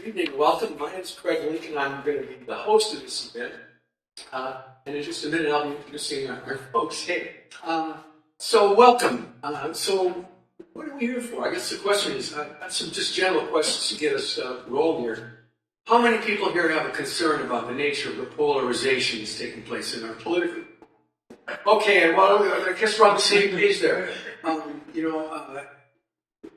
Good evening, welcome. My name is Craig Lincoln. I'm going to be the host of this event. And in just a minute, I'll be introducing our folks here. So welcome. So what are we here for? I guess the question is, I've got some just general questions to get us rolling here. How many people here have a concern about the nature of the polarization that's taking place in our political? Okay, well, I guess we're on the same page there.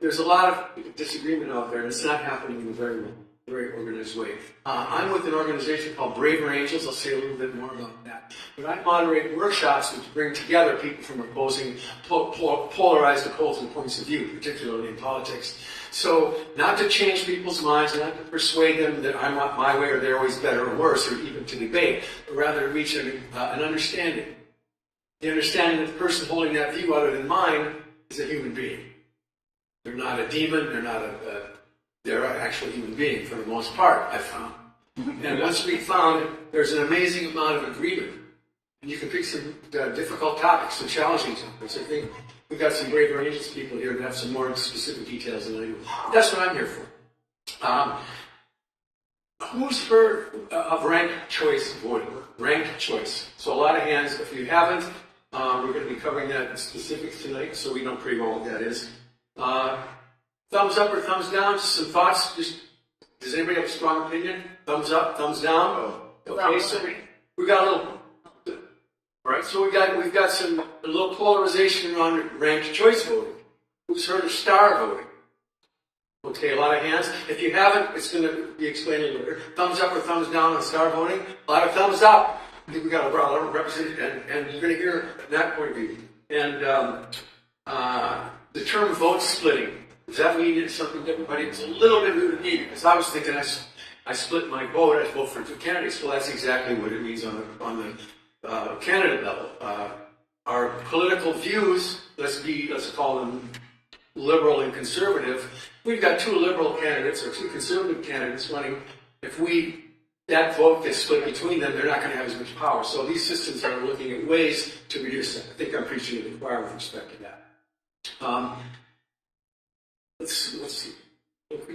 There's a lot of disagreement out there, and it's not happening in a very organized way. I'm with an organization called Braver Angels. I'll say a little bit more about that. But I moderate workshops which bring together people from opposing, polarized opposing points of view, particularly in politics. So, not to change people's minds, not to persuade them that I'm not my way or their way is better or worse, or even to debate, but rather to reach an understanding. The understanding that the person holding that view other than mine is a human being. They're not a demon, they're an actual human being for the most part, I've found. And once we found, there's an amazing amount of agreement. And you can pick some difficult topics, some challenging topics. I think we've got some Braver Angels people here that have some more specific details than I do. That's what I'm here for. Who's heard of ranked choice voting? Ranked choice. So a lot of hands. If you haven't, we're going to be covering that in specifics tonight, so we know pretty well what that is. Thumbs up or thumbs down? Just some thoughts. Does anybody have a strong opinion? Thumbs up, thumbs down. Okay, so we got a little. Right, so we've got a little polarization around ranked choice voting. Who's heard of star voting? Okay, a lot of hands. If you haven't, it's going to be explained later. Thumbs up or thumbs down on star voting? A lot of thumbs up. I think we got a broad representation, and you're going to hear that point of view. And the term vote splitting, does that mean something to everybody? It's a little bit new to me because I was thinking I split my vote. I vote for two candidates. Well, that's exactly what it means on the candidate level. Our political views, let's call them liberal and conservative. We've got two liberal candidates or two conservative candidates running. If that vote gets split between them, they're not going to have as much power. So these systems are looking at ways to reduce that. I think I'm preaching to the choir with respect to that. Let's see. Let's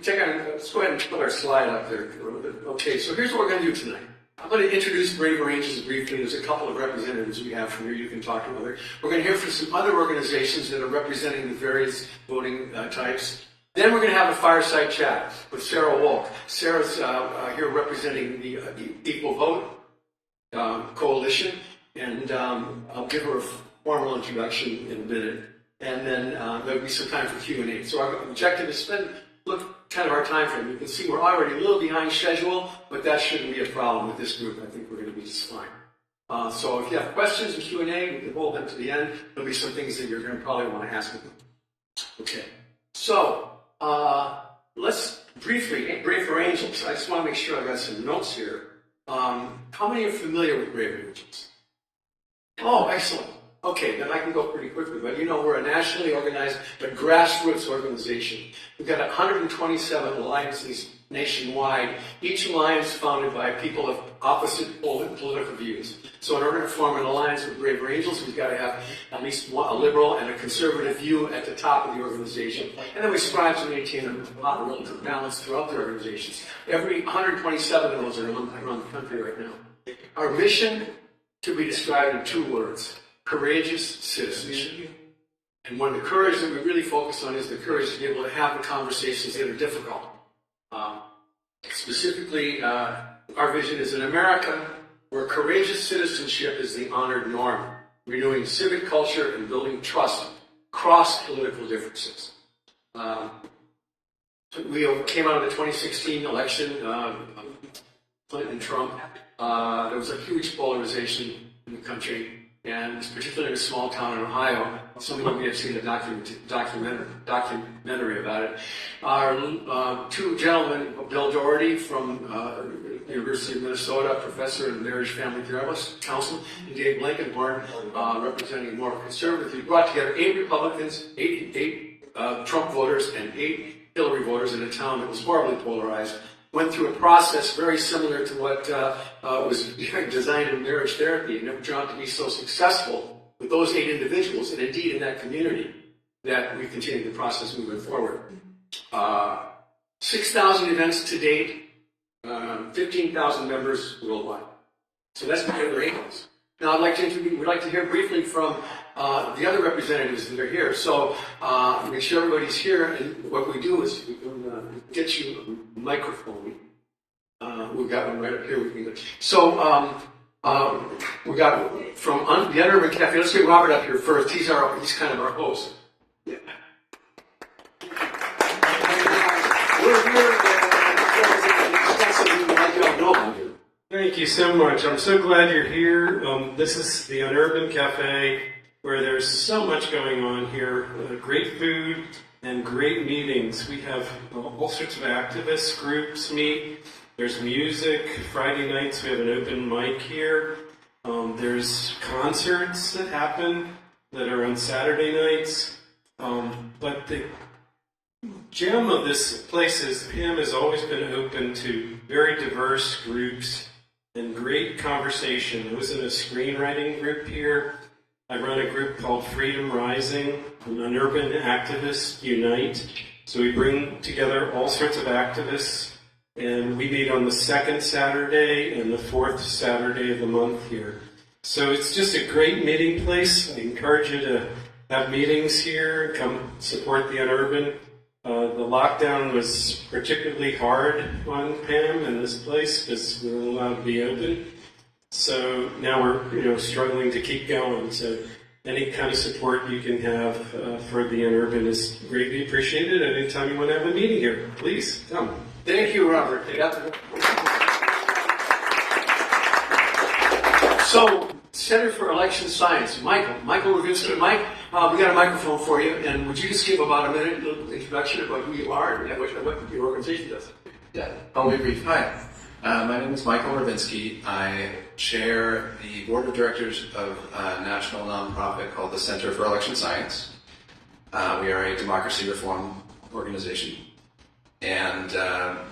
go ahead and put our slide up there for a little bit. Okay, so here's what we're going to do tonight. I'm going to introduce Braver Angels briefly. There's a couple of representatives we have from here. You can talk to other. We're going to hear from some other organizations that are representing the various voting types. Then we're going to have a fireside chat with Sara Wolk. Sara's here representing the Equal Vote Coalition, and I'll give her a formal introduction in a minute. And then there'll be some time for Q&A. So our objective is look kind of our time frame. You can see we're already a little behind schedule, but that shouldn't be a problem with this group. I think we're going to be just fine. So if you have questions and Q&A, we can hold them to the end. There'll be some things that you're going to probably want to ask them. Okay. So let's briefly, Braver Angels. I just want to make sure I've got some notes here. How many are familiar with Braver Angels? Oh, excellent. Okay, then I can go pretty quickly, but we're a nationally organized, but grassroots organization. We've got 127 alliances nationwide, each alliance founded by people of opposite political views. So in order to form an alliance with Braver Angels, we've got to have at least a liberal and a conservative view at the top of the organization. And then we strive to maintain a relative balance throughout the organizations. Every 127 of those are around the country right now. Our mission could be described in two words: courageous citizenship. And one of the courage that we really focus on is the courage to be able to have the conversations that are difficult. Specifically, our vision is an America where courageous citizenship is the honored norm, renewing civic culture and building trust across political differences. We came out of the 2016 election, Clinton and Trump. There was a huge polarization in the country. And particularly in a small town in Ohio, some of you may have seen a documentary about it. Our two gentlemen, Bill Doherty from the University of Minnesota, professor in marriage, family therapist, counsel, and Dave Blankenhorn, representing more conservative. We brought together 8 Republicans, 8 Trump voters, and 8 Hillary voters in a town that was horribly polarized. Went through a process very similar to what was designed in marriage therapy, and it turned out to be so successful with those 8 individuals, and indeed in that community, that we continued the process moving forward. 6,000 events to date, 15,000 members worldwide. So that's the other angles. Now we'd like to hear briefly from the other representatives that are here. So make sure everybody's here, and what we do is we get you a microphone. We've got one right up here. So we got from the Unurban Cafe. Let's get Robert up here first. He's kind of our host. Yeah. We're here. Thank you so much. I'm so glad you're here. This is the Unurban Cafe, where there's so much going on here. Great food and great meetings. We have all sorts of activist groups meet. There's music. Friday nights we have an open mic here. There's concerts that happen that are on Saturday nights. But the gem of this place is Pam has always been open to very diverse groups and great conversation. I was in a screenwriting group here. I run a group called Freedom Rising, and Unurban Activists Unite. So we bring together all sorts of activists, and we meet on the second Saturday and the fourth Saturday of the month here. So it's just a great meeting place. I encourage you to have meetings here, come support the Unurban. The lockdown was particularly hard on Pam and this place because we weren't allowed to be open. So now we're struggling to keep going. So any kind of support you can have for the Unurban is greatly appreciated. Anytime you want to have a meeting here, please come. Thank you, Robert. So, Center for Election Science, Michael Levinsky. Mike, we got a microphone for you, and would you just give about a minute, a little introduction about who you are and what your organization does? Yeah, I'll be brief. Hi, my name is Michael Levinsky. I chair the board of directors of a national nonprofit called the Center for Election Science. We are a democracy reform organization, and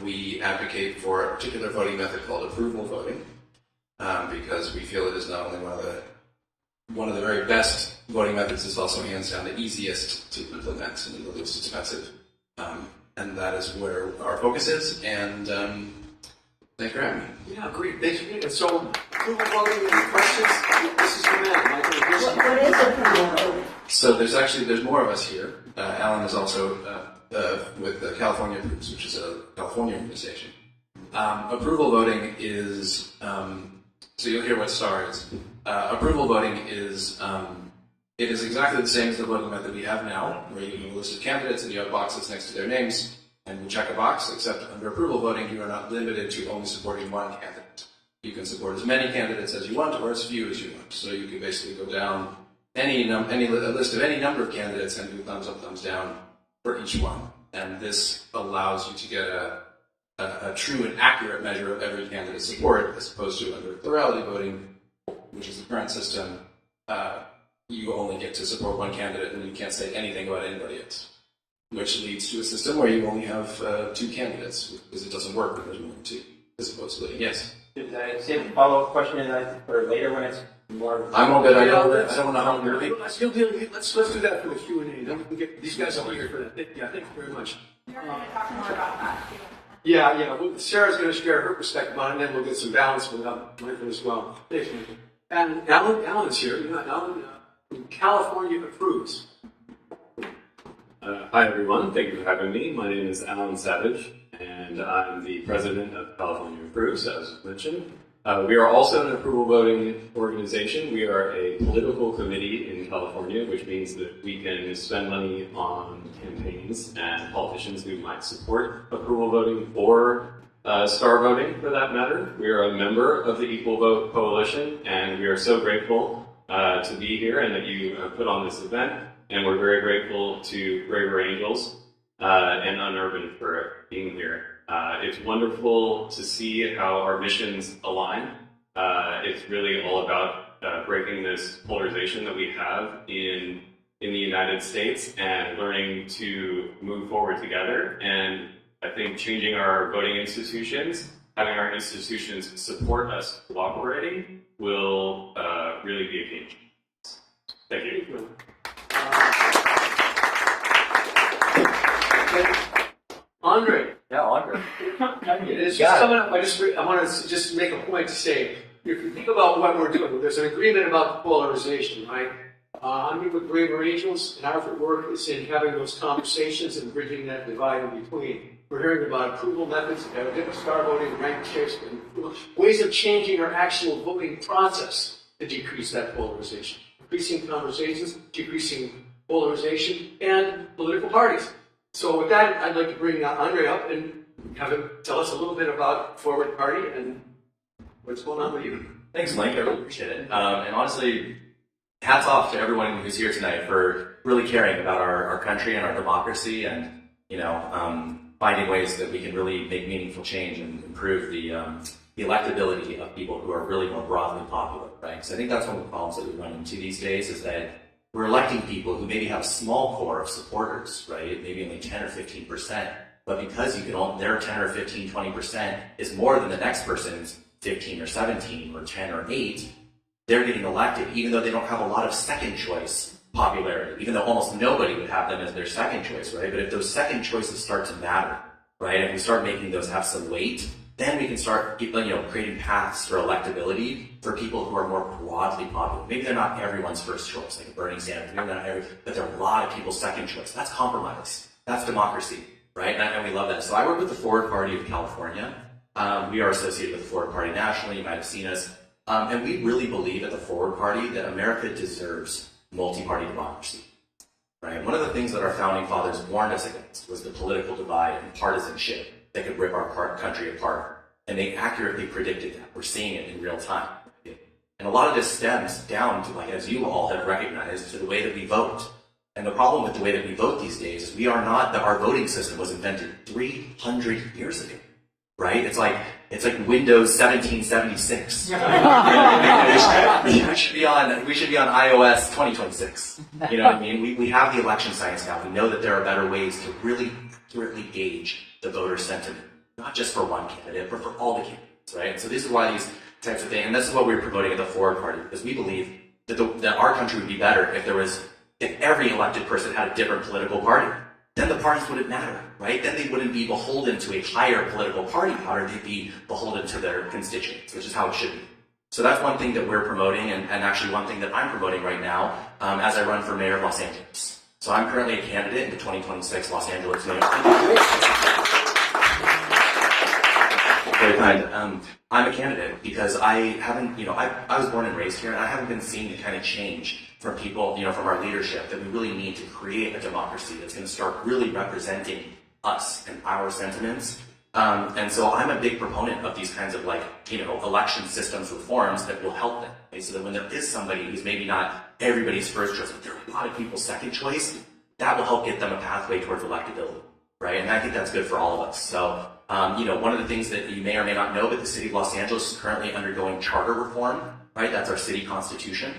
we advocate for a particular voting method called approval voting. Because we feel it is not only one of the very best voting methods, it's also hands down the easiest to implement and the least expensive. And that is where our focus is, and thanks for having me. Yeah, great. Thanks for being here. So, approval voting, any questions? This is your man, Michael Levinsky. What is approval voting? So there's more of us here. Alan is also with the California Approves, which is a California organization. Approval voting is... So you'll hear what STAR is. Approval voting is it is exactly the same as the voting method we have now, where you have a list of candidates and you have boxes next to their names, and you check a box, except under approval voting you are not limited to only supporting one candidate. You can support as many candidates as you want or as few as you want. So you can basically go down a list of any number of candidates and do thumbs up, thumbs down for each one. And this allows you to get a true and accurate measure of every candidate's support, as opposed to under plurality voting, which is the current system. You only get to support one candidate and you can't say anything about anybody else, which leads to a system where you only have two candidates, because it doesn't work when there's more than two, as opposed to voting. Yes? Should I save a follow-up question for later when it's more... I'm all good. I don't know how I'm going to be. Let's do that for the Q&A. Then we can get these guys over here for that. Yeah, thank you very much. You're going to talk more about that. Yeah. Sarah's going to share her perspective on it, and then we'll get some balance with Michael as well. Thanks, Michael. And Alan's here. Alan from California Approves. Hi, everyone. Thank you for having me. My name is Alan Savage, and I'm the president of California Approves, as mentioned. We are also an approval voting organization. We are a political committee in California, which means that we can spend money on campaigns and politicians who might support approval voting or star voting, for that matter. We are a member of the Equal Vote Coalition, and we are so grateful to be here and that you put on this event. And we're very grateful to Braver Angels and Unurban for being here. It's wonderful to see how our missions align. It's really all about breaking this polarization that we have in the United States and learning to move forward together. And I think changing our voting institutions, having our institutions support us cooperating, will really be a game changer. Thank you. Andre. Yeah, Andre. It's just coming up. I want to just make a point to say, if you think about what we're doing, there's an agreement about polarization, right? I'm here with Braver Angels, and our work is in having those conversations and bridging that divide in between. We're hearing about approval methods, different star voting, ranked choice, and ways of changing our actual voting process to decrease that polarization. Increasing conversations, decreasing polarization, and political parties. So with that, I'd like to bring Andre up and have him tell us a little bit about Forward Party and what's going on with you. Thanks, Link. I really appreciate it. And honestly, hats off to everyone who's here tonight for really caring about our country and our democracy, and finding ways that we can really make meaningful change and improve the electability of people who are really more broadly popular, right? So I think that's one of the problems that we run into these days, is that we're electing people who maybe have a small core of supporters, right? Maybe only 10 or 15%, but because their 10 or 15, 20% is more than the next person's 15 or 17 or 10 or 8, they're getting elected, even though they don't have a lot of second choice popularity, even though almost nobody would have them as their second choice, right? But if those second choices start to matter, right, and we start making those have some weight, then we can start creating paths for electability for people who are more broadly popular. Maybe they're not everyone's first choice, like Bernie Sanders, maybe not but they're a lot of people's second choice. That's compromise. That's democracy, right? And we love that. So I work with the Forward Party of California. We are associated with the Forward Party nationally. You might have seen us. And we really believe at the Forward Party that America deserves multi-party democracy. Right? One of the things that our founding fathers warned us against was the political divide and partisanship that could rip our country apart. And they accurately predicted that. We're seeing it in real time. And a lot of this stems down to, like, as you all have recognized, to the way that we vote. And the problem with the way that we vote these days is our voting system was invented 300 years ago. Right? It's like Windows 1776. we should be on iOS 2026. You know what I mean? We have the election science now. We know that there are better ways to really accurately gauge the voter sentiment, not just for one candidate, but for all the candidates, right? So this is why these types of things, and this is what we're promoting at the Forward Party, because we believe that our country would be better if every elected person had a different political party. Then the parties wouldn't matter, right? Then they wouldn't be beholden to a higher political party power. They'd be beholden to their constituents, which is how it should be. So that's one thing that we're promoting, and actually one thing that I'm promoting right now as I run for mayor of Los Angeles. So I'm currently a candidate in the 2026 Los Angeles mayor. Very kind. I'm a candidate because I was born and raised here, and I haven't been seeing the kind of change from people, from our leadership, that we really need to create a democracy that's going to start really representing us and our sentiments. And so I'm a big proponent of these kinds of election systems reforms that will help them. Okay? So that when there is somebody who's maybe not everybody's first choice, but there are a lot of people's second choice, that will help get them a pathway towards electability, right? And I think that's good for all of us. So, one of the things that you may or may not know, but the city of Los Angeles is currently undergoing charter reform, right? That's our city constitution.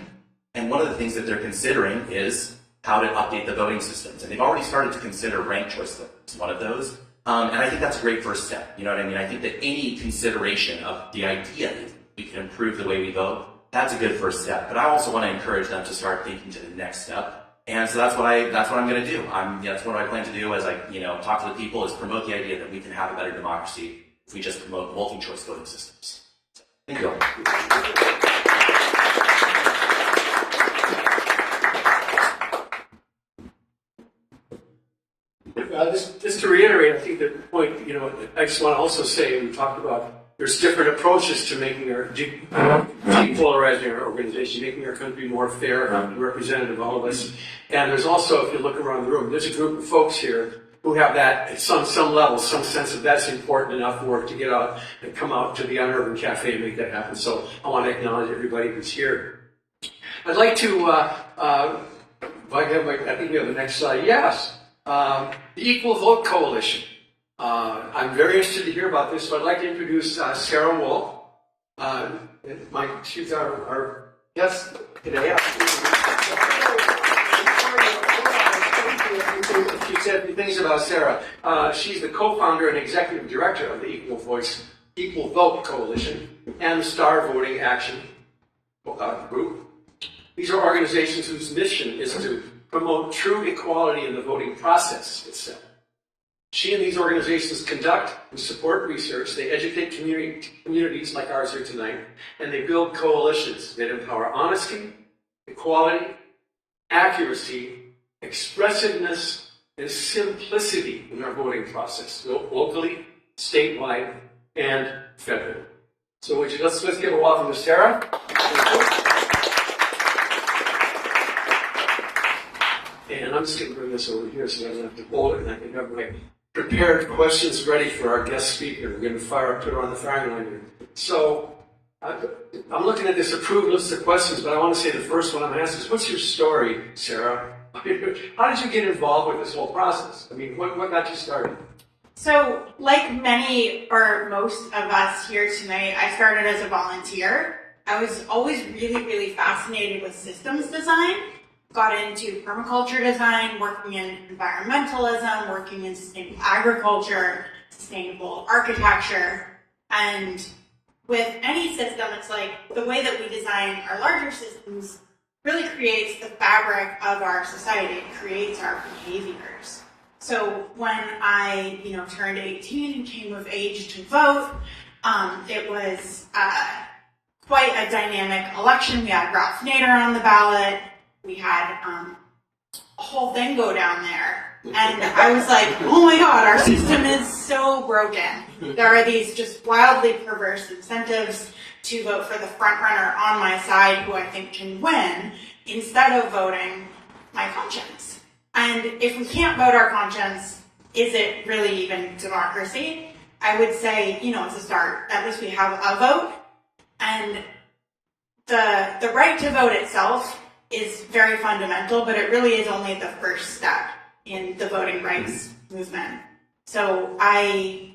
And one of the things that they're considering is how to update the voting systems. And they've already started to consider ranked choice voting as one of those. And I think that's a great first step. You know what I mean? I think that any consideration of the idea that we can improve the way we vote, that's a good first step. But I also want to encourage them to start thinking to the next step. And so that's what I'm going to do. That's what I plan to do as I talk to the people, is promote the idea that we can have a better democracy if we just promote multi-choice voting systems. So, thank you all. Just to reiterate, I think the point, I just want to also say, we talked about there's different approaches to making depolarizing our organization, making our country more fair and representative of all of us. And there's also, if you look around the room, there's a group of folks here who have that at some level, some sense of that's important enough work to get out and come out to the Unurban Cafe and make that happen. So I want to acknowledge everybody who's here. I'd like to, I think we have the next slide. Yes. The Equal Vote Coalition. I'm very interested to hear about this, so I'd like to introduce Sara Wolk. She's our guest today. She said a few things about Sara. She's the co-founder and executive director of the Equal Vote Coalition and the Star Voting Action Group. These are organizations whose mission is to promote true equality in the voting process itself. She and these organizations conduct and support research, they educate communities like ours here tonight, and they build coalitions that empower honesty, equality, accuracy, expressiveness, and simplicity in our voting process, locally, statewide, and federally. So let's give a welcome to Sara. And I'm just going to bring this over here so I don't have to hold it, and I can have my prepared questions ready for our guest speaker. We're going to put her on the firing line here. So I'm looking at this approved list of questions, but I want to say the first one I'm going to ask is, what's your story, Sara? How did you get involved with this whole process? I mean, what got you started? So, like many or most of us here tonight, I started as a volunteer. I was always really, really fascinated with systems design. Got into permaculture design, working in environmentalism, working in sustainable agriculture, sustainable architecture, and with any system, it's like the way that we design our larger systems really creates the fabric of our society. It creates our behaviors. So when I, turned 18 and came of age to vote, it was quite a dynamic election. We had Ralph Nader on the ballot. We had a whole thing go down there. And I was like, oh my God, our system is so broken. There are these just wildly perverse incentives to vote for the front runner on my side who I think can win instead of voting my conscience. And if we can't vote our conscience, is it really even democracy? I would say, it's a start. At least we have a vote. And the right to vote itself is very fundamental, but it really is only the first step in the voting rights movement. So I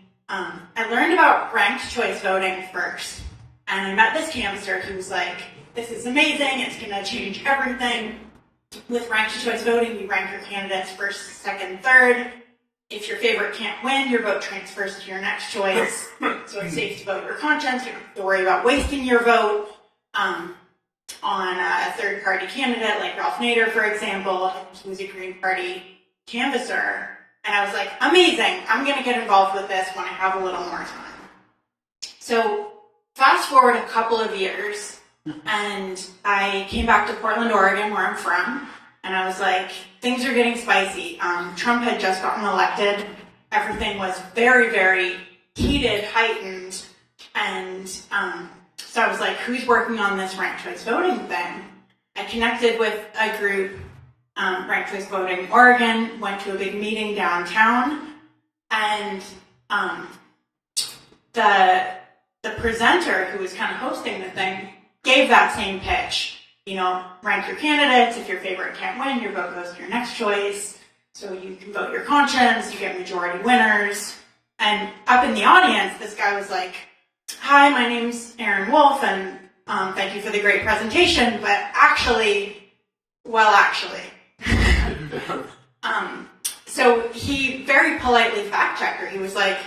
learned about ranked choice voting first, and I met this canvasser who was like, this is amazing, it's gonna change everything. With ranked choice voting, you rank your candidates first, second, third. If your favorite can't win, your vote transfers to your next choice. So it's safe to vote your conscience, you don't have to worry about wasting your vote on a third-party candidate like Ralph Nader, for example, who's a Green Party canvasser. And I was like, amazing, I'm going to get involved with this when I have a little more time. So fast forward a couple of years, and I came back to Portland, Oregon, where I'm from, and I was like, things are getting spicy. Trump had just gotten elected. Everything was very, very heated, heightened, and so I was like, who's working on this ranked choice voting thing? I connected with a group, Ranked Choice Voting Oregon, went to a big meeting downtown, and the presenter who was kind of hosting the thing gave that same pitch. Rank your candidates. If your favorite can't win, your vote goes to your next choice. So you can vote your conscience, you get majority winners. And up in the audience, this guy was like, hi, my name's Aaron Wolf, and thank you for the great presentation, but actually. So he very politely fact-checked her. He was like,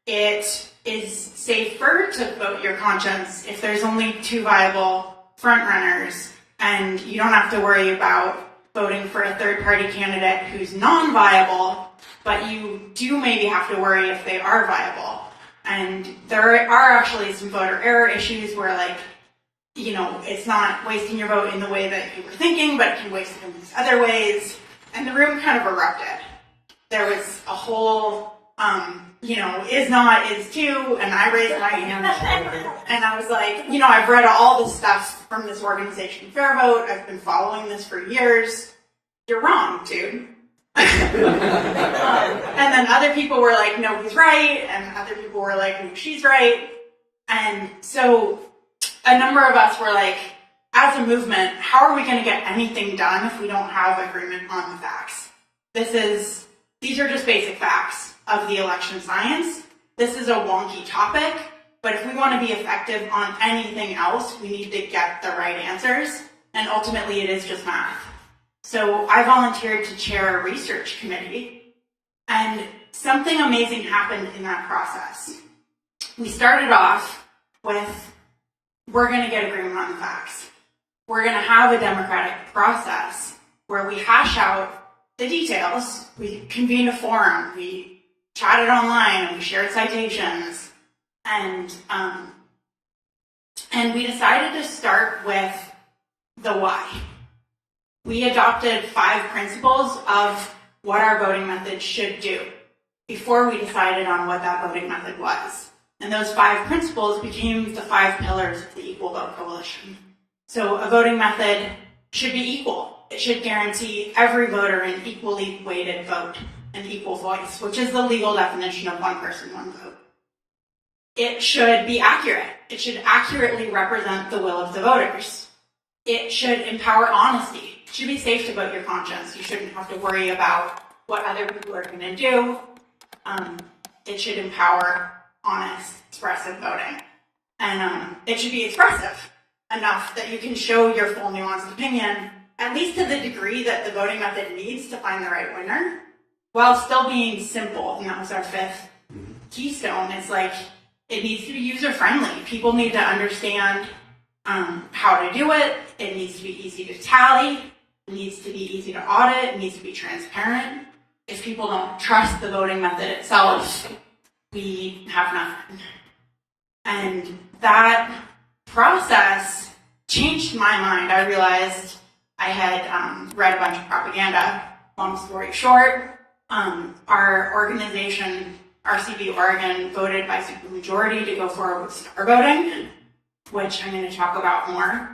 it is safer to vote your conscience if there's only 2 viable frontrunners, and you don't have to worry about voting for a third-party candidate who's non-viable, but you do maybe have to worry if they are viable. And there are actually some voter error issues where, it's not wasting your vote in the way that you were thinking, but it can waste it in these other ways. And the room kind of erupted. There was a whole, is not, is to, and I raised my hand. And I was like, I've read all this stuff from this organization, Fair Vote. I've been following this for years. You're wrong, dude. And then other people were like, no, he's right. And other people were like, no, she's right. And so a number of us were like, as a movement, how are we going to get anything done if we don't have agreement on the facts? These are just basic facts of the election science. This is a wonky topic, but if we want to be effective on anything else, we need to get the right answers. And ultimately, it is just math. So I volunteered to chair a research committee, and something amazing happened in that process. We started off with, we're going to get agreement on the facts. We're going to have a democratic process where we hash out the details. We convene a forum. We chatted online and we shared citations, and we decided to start with the why. We adopted 5 principles of what our voting method should do before we decided on what that voting method was. And those 5 principles became the 5 pillars of the Equal Vote Coalition. So a voting method should be equal. It should guarantee every voter an equally weighted vote, an equal voice, which is the legal definition of one person, one vote. It should be accurate. It should accurately represent the will of the voters. It should empower honesty. It should be safe to vote your conscience. You shouldn't have to worry about what other people are going to do. It should empower honest, expressive voting. And it should be expressive enough that you can show your full nuanced opinion, at least to the degree that the voting method needs to find the right winner, while still being simple. And that was our 5th keystone. It's like, it needs to be user-friendly. People need to understand how to do it. It needs to be easy to tally. It needs to be easy to audit. It needs to be transparent. If people don't trust the voting method itself, we have nothing. And that process changed my mind. I realized I had read a bunch of propaganda. Long story short, our organization, RCV Oregon, voted by supermajority to go forward with star voting, which I'm going to talk about more.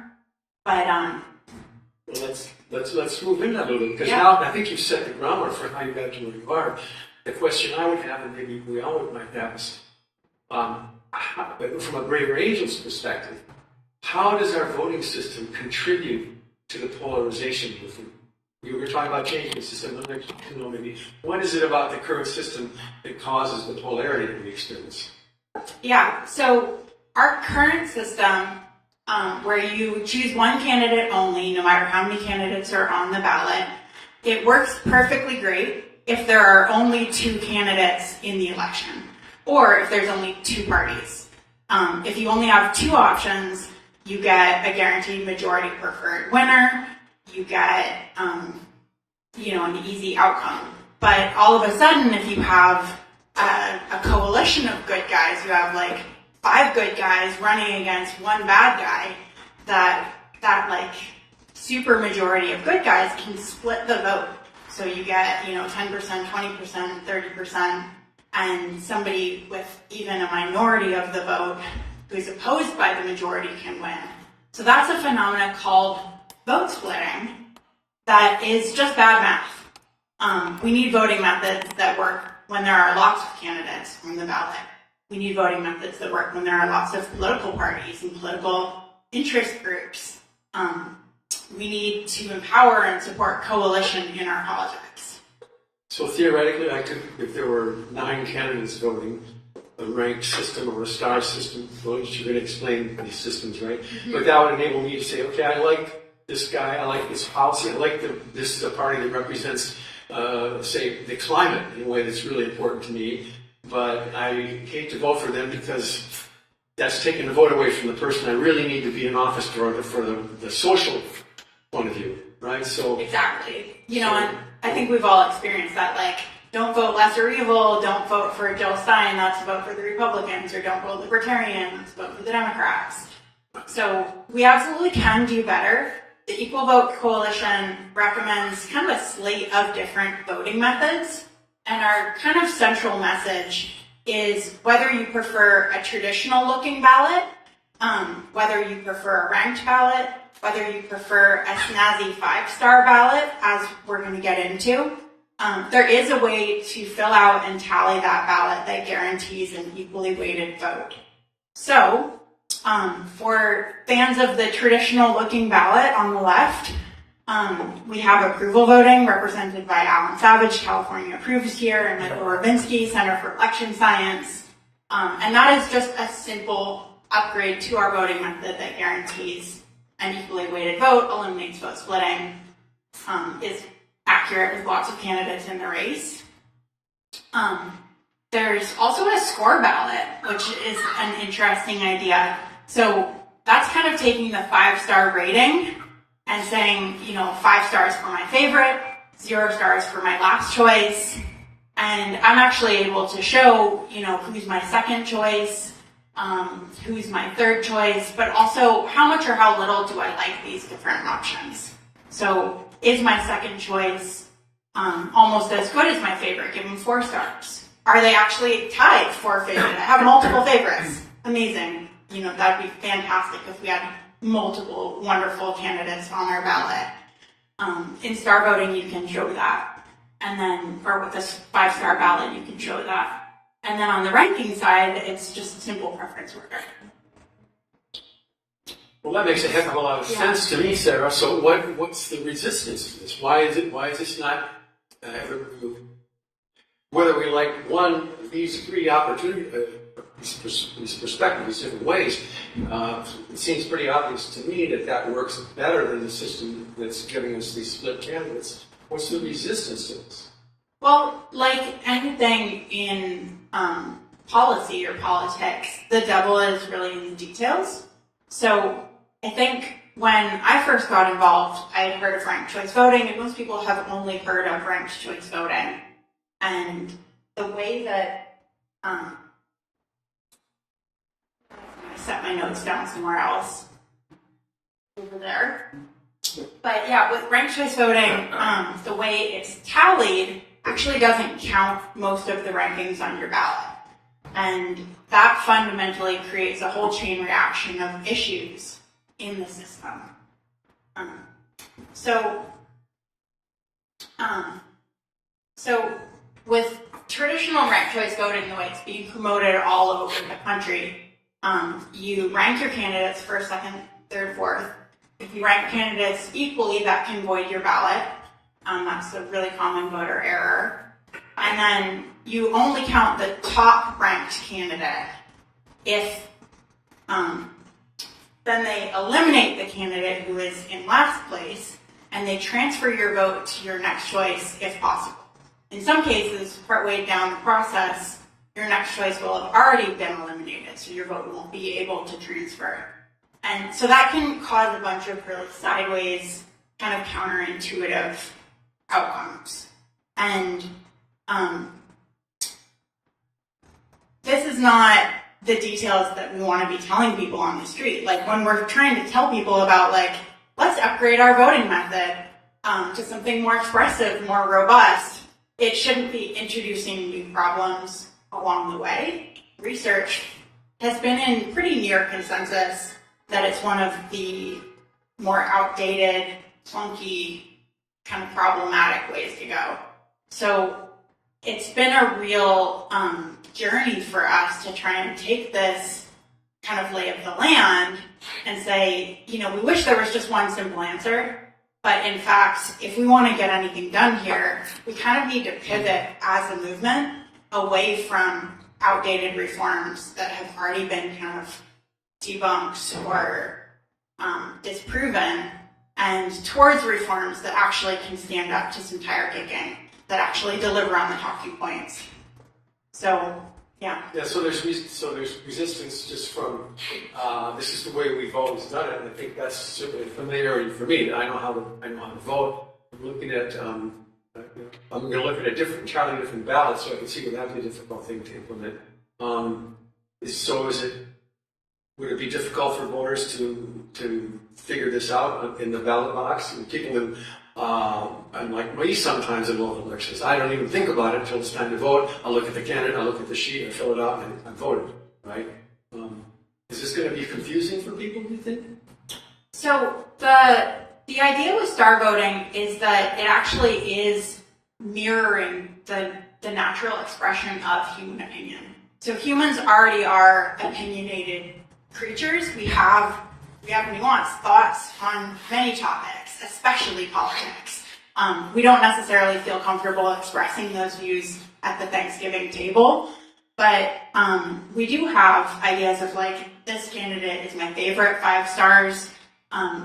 But well, let's move into that a little bit, because now I think you've set the groundwork for how you got to where you are. The question I would have, and maybe we all might have, is from a Braver Angels perspective, how does our voting system contribute to the polarization movement? We were talking about changing the system. I'd like to know maybe what is it about the current system that causes the polarity that we experience? Yeah, so our current system, where you choose one candidate only, no matter how many candidates are on the ballot, it works perfectly great if there are only 2 candidates in the election, or if there's only 2 parties. If you only have 2 options, you get a guaranteed majority preferred winner. You get, an easy outcome. But all of a sudden, if you have a coalition of good guys, you have like 5 good guys running against 1 bad guy, that like super majority of good guys can split the vote. So you get, 10%, 20%, 30%, and somebody with even a minority of the vote who's opposed by the majority can win. So that's a phenomenon called vote splitting that is just bad math. We need voting methods that work when there are lots of candidates on the ballot. We need voting methods that work when there are lots of political parties and political interest groups. We need to empower and support coalition in our politics. So theoretically, I could, if there were 9 candidates voting, a ranked system or a star system, well, you're going to explain these systems, right? Mm-hmm. But that would enable me to say, okay, I like this guy, I like this policy, I like this is a party that represents, say, the climate in a way that's really important to me, but I hate to vote for them because that's taking the vote away from the person I really need to be in office for the social point of view, right? So exactly. And I think we've all experienced that, like, don't vote lesser evil, don't vote for Jill Stein, that's vote for the Republicans, or don't vote Libertarian, that's vote for the Democrats. So we absolutely can do better. The Equal Vote Coalition recommends kind of a slate of different voting methods, and our kind of central message is whether you prefer a traditional looking ballot, whether you prefer a ranked ballot, whether you prefer a snazzy 5-star ballot, as we're going to get into, there is a way to fill out and tally that ballot that guarantees an equally weighted vote. So, for fans of the traditional looking ballot on the left, we have approval voting represented by Alan Savage, California Approves here, and Michael Ravinsky, Center for Election Science. And that is just a simple upgrade to our voting method that guarantees an equally weighted vote, eliminates vote splitting, is accurate with lots of candidates in the race. There's also a score ballot, which is an interesting idea. So that's kind of taking the 5-star rating and saying, 5 stars for my favorite, 0 stars for my last choice, And I'm actually able to show, who's my second choice, who's my third choice, but also how much or how little do I like these different options. So is my second choice almost as good as my favorite, give them 4 stars? Are they actually tied for favorite? I have multiple favorites. Amazing. That'd be fantastic if we had multiple wonderful candidates on our ballot. In star voting, you can show that. And then, or with a 5-star ballot, you can show that. And then on the ranking side, it's just simple preference order. Well, that makes a heck of a lot of sense to me, Sarah. So what's the resistance to this? Why is this not, whether we like these 3 opportunities, these perspectives, these different ways, it seems pretty obvious to me that works better than the system that's giving us these split candidates. What's the resistance to this? Well, like anything in policy or politics, the devil is really in the details. So I think when I first got involved, I had heard of ranked choice voting, and most people have only heard of ranked choice voting. And the way that I set my notes down somewhere else over there. But yeah, with ranked choice voting, the way it's tallied actually doesn't count most of the rankings on your ballot. And that fundamentally creates a whole chain reaction of issues in the system. So with traditional ranked choice voting, the way it's being promoted all over the country, you rank your candidates first, second, third, fourth. If you rank candidates equally, that can void your ballot. That's a really common voter error. And then you only count the top ranked candidate. If then they eliminate the candidate who is in last place, and they transfer your vote to your next choice if possible. In some cases, partway down the process, your next choice will have already been eliminated, so your vote won't be able to transfer. And so that can cause a bunch of really sideways, kind of counterintuitive outcomes. And this is not the details that we want to be telling people on the street. Like when we're trying to tell people about let's upgrade our voting method to something more expressive, more robust, it shouldn't be introducing new problems along the way. Research has been in pretty near consensus that it's one of the more outdated, clunky, kind of problematic ways to go. So it's been a real journey for us to try and take this kind of lay of the land and say, we wish there was just one simple answer, but in fact, if we want to get anything done here, we kind of need to pivot as a movement away from outdated reforms that have already been kind of debunked or disproven, and towards reforms that actually can stand up to some tire kicking, that actually deliver on the talking points. So, yeah. Yeah, so there's resistance just from, this is the way we've always done it, and I think that's certainly a familiarity for me. I know how to vote. I'm looking at, I'm going to look at entirely different ballots, so I can see what that would be a difficult thing to implement. Would it be difficult for voters to figure this out in the ballot box and keeping them? I'm like me sometimes in local elections. I don't even think about it until it's time to vote. I'll look at the candidate, I'll look at the sheet, I fill it out, and I voted. Right? Is this going to be confusing for people? Do you think? So the idea with star voting is that it actually is mirroring the natural expression of human opinion. So humans already are opinionated creatures. We have nuanced thoughts on many topics, especially politics. We don't necessarily feel comfortable expressing those views at the Thanksgiving table, but we do have ideas of this candidate is my favorite, 5 stars.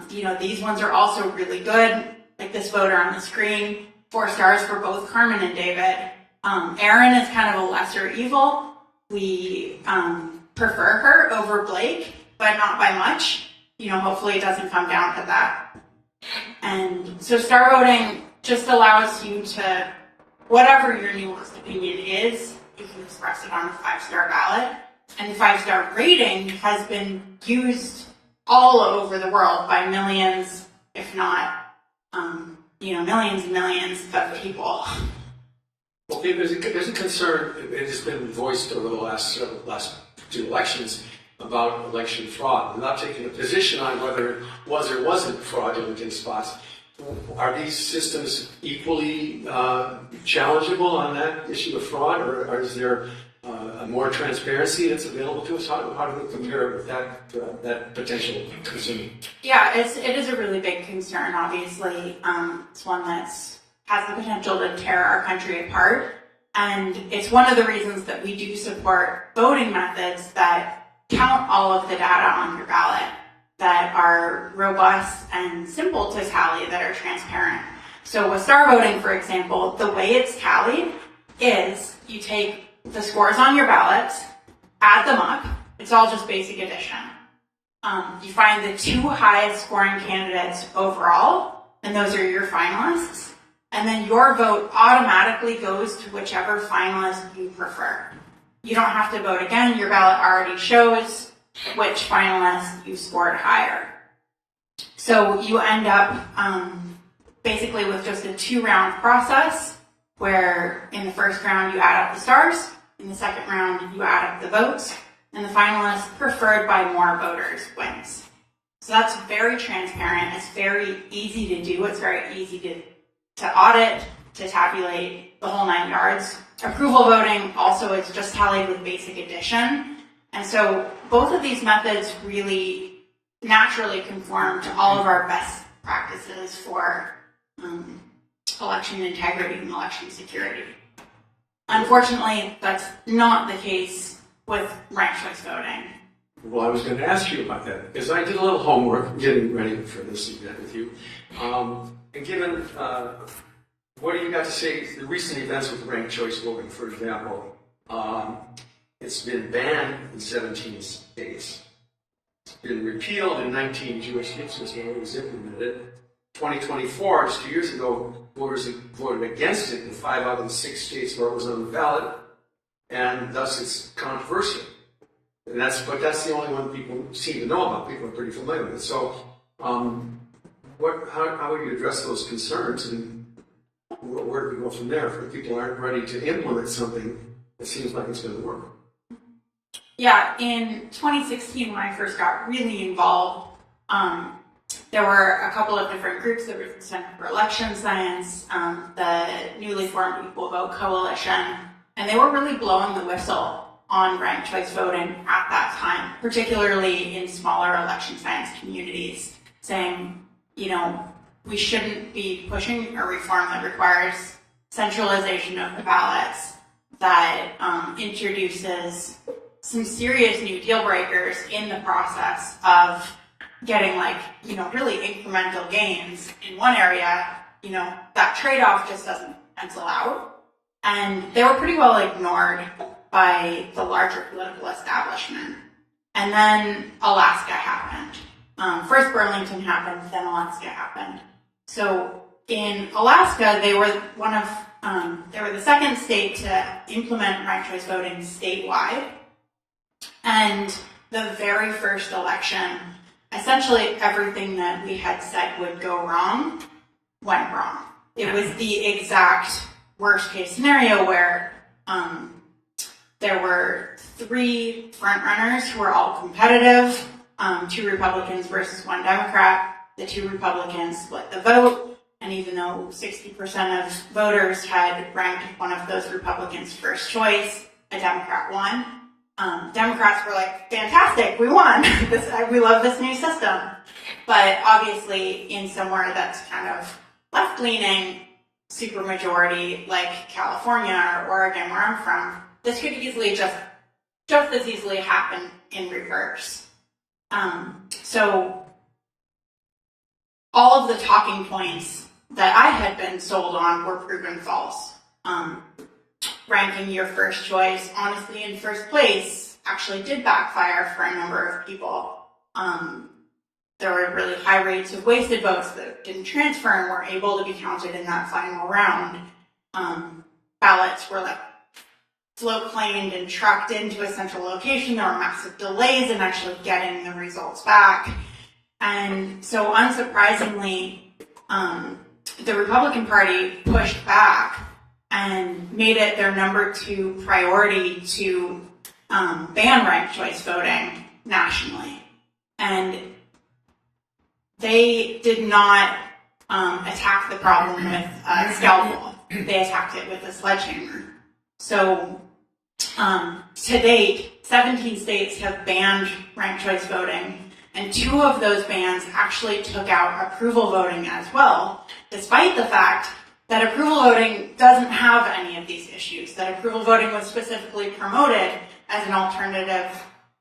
These ones are also really good, like this voter on the screen, 4 stars for both Carmen and David. Erin is kind of a lesser evil. We prefer her over Blake, but not by much. Hopefully it doesn't come down to that. And so star voting just allows you to whatever your nuanced opinion is, you can express it on a 5-star ballot. And the 5-star rating has been used all over the world by millions, if not, millions and millions of people. Well, there's a concern, it has been voiced over the last 2 elections about election fraud. Without taking a position on whether it was or wasn't fraudulent in spots, are these systems equally challengeable on that issue of fraud, or is there more transparency that's available to us? How do we compare with that potential concern? Yeah, it is a really big concern, obviously. It's one that's has the potential to tear our country apart. And it's one of the reasons that we do support voting methods that count all of the data on your ballot, that are robust and simple to tally, that are transparent. So with star voting, for example, the way it's tallied is you take the scores on your ballots, add them up. It's all just basic addition. You find the 2 highest scoring candidates overall, and those are your finalists. And then your vote automatically goes to whichever finalist you prefer. You don't have to vote again. Your ballot already shows which finalist you scored higher. So you end up basically with just a 2-round process, where in the first round you add up the stars, in the second round you add up the votes, and the finalist preferred by more voters wins. So that's very transparent. It's very easy to do. It's very easy to audit, to tabulate, the whole 9 yards. Approval voting also is just tallied with basic addition. And so both of these methods really naturally conform to all of our best practices for election integrity and election security. Unfortunately, that's not the case with ranked choice voting. Well, I was going to ask you about that, because I did a little homework getting ready for this event with you. And given, what do you got to say, the recent events with ranked choice voting, for example, it's been banned in 17 states. It's been repealed in 19 jurisdictions where it was implemented. 2024, just 2 years ago, voters voted against it in 5 out of the 6 states where it was on the ballot, and thus it's controversial. And but that's the only one people seem to know about. People are pretty familiar with it. So, how would you address those concerns, and where do we go from there if people aren't ready to implement something that seems like it's going to work? Yeah, in 2016, when I first got really involved, there were a couple of different groups. There was the Center for Election Science, the newly formed Equal Vote Coalition, and they were really blowing the whistle on ranked choice voting at that time, particularly in smaller election science communities, saying, we shouldn't be pushing a reform that requires centralization of the ballots, that introduces some serious new deal breakers in the process of getting really incremental gains in one area. That trade-off just doesn't pencil out. And they were pretty well ignored by the larger political establishment. And then Alaska happened. First Burlington happened, then Alaska happened. So in Alaska, they were they were the second state to implement ranked choice voting statewide. And the very first election, essentially everything that we had said would go wrong went wrong. It was the exact worst case scenario where there were 3 frontrunners who were all competitive, 2 Republicans versus 1 Democrat. The 2 Republicans split the vote, and even though 60% of voters had ranked one of those Republicans first choice, a Democrat won. Democrats were like, fantastic, we won. We love this new system. But obviously, in somewhere that's kind of left-leaning, supermajority like California or Oregon, where I'm from, this could easily just as easily happen in reverse. So all of the talking points that I had been sold on were proven false. Ranking your first choice, honestly, in first place actually did backfire for a number of people. There were really high rates of wasted votes that didn't transfer and were able to be counted in that final round. ballots were like float planed and trucked into a central location. There were massive delays in actually getting the results back. And so unsurprisingly, the Republican Party pushed back and made it their number 2 priority to ban ranked choice voting nationally. And they did not attack the problem with a scalpel. They attacked it with a sledgehammer. So to date, 17 states have banned ranked choice voting, and 2 of those bans actually took out approval voting as well, despite the fact that approval voting doesn't have any of these issues, that approval voting was specifically promoted as an alternative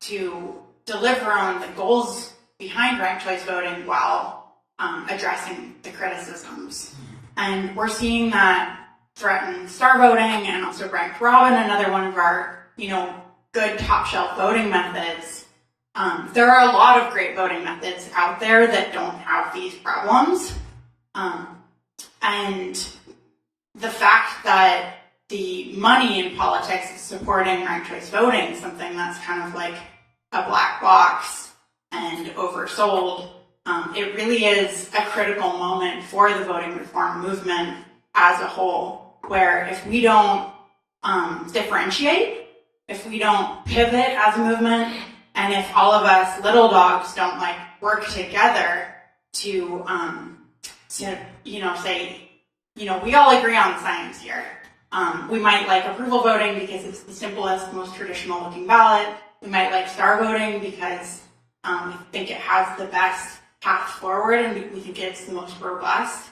to deliver on the goals behind ranked choice voting while addressing the criticisms. And we're seeing that threaten star voting and also ranked robin, another one of our, good top shelf voting methods. There are a lot of great voting methods out there that don't have these problems. And the fact that the money in politics is supporting ranked choice voting, something that's kind of like a black box and oversold, it really is a critical moment for the voting reform movement as a whole, where if we don't differentiate, if we don't pivot as a movement, and if all of us little dogs don't work together to say, we all agree on the science here. We might like approval voting because it's the simplest, most traditional looking ballot. We might like star voting because we think it has the best path forward and we think it's the most robust.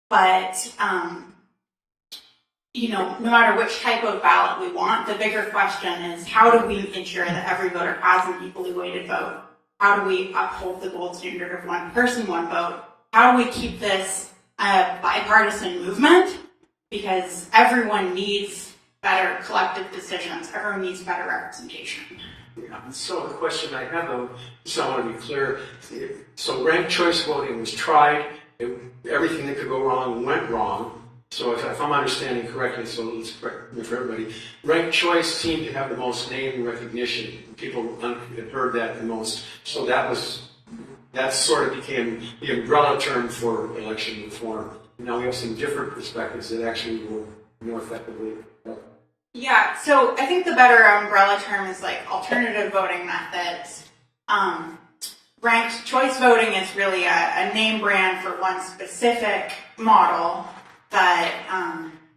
But, no matter which type of ballot we want, the bigger question is how do we ensure that every voter has an equally weighted vote? How do we uphold the gold standard of one person, one vote? How do we keep this a bipartisan movement? Because everyone needs better collective decisions. Everyone needs better representation. Yeah, so the question I have, though, so I want to be clear. So ranked choice voting was tried. Everything that could go wrong went wrong. So if I'm understanding correctly, so let's correct me for everybody, ranked choice seemed to have the most name recognition. People had heard that the most. So that sort of became the umbrella term for election reform. Now we have some different perspectives that actually work more effectively. Yeah, so I think the better umbrella term is alternative voting methods. Ranked choice voting is really a name brand for one specific model that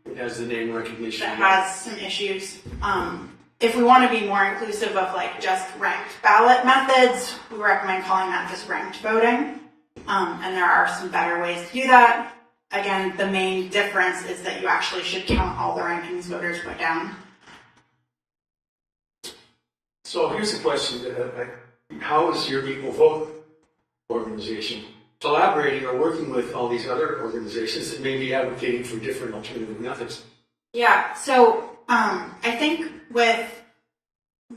it has the name recognition. That has some issues. If we want to be more inclusive of just ranked ballot methods, we recommend calling that just ranked voting. And there are some better ways to do that. Again, the main difference is that you actually should count all the rankings voters put down. So here's a question: how is your Equal Vote organization collaborating or working with all these other organizations that may be advocating for different alternative methods? Yeah, so I think with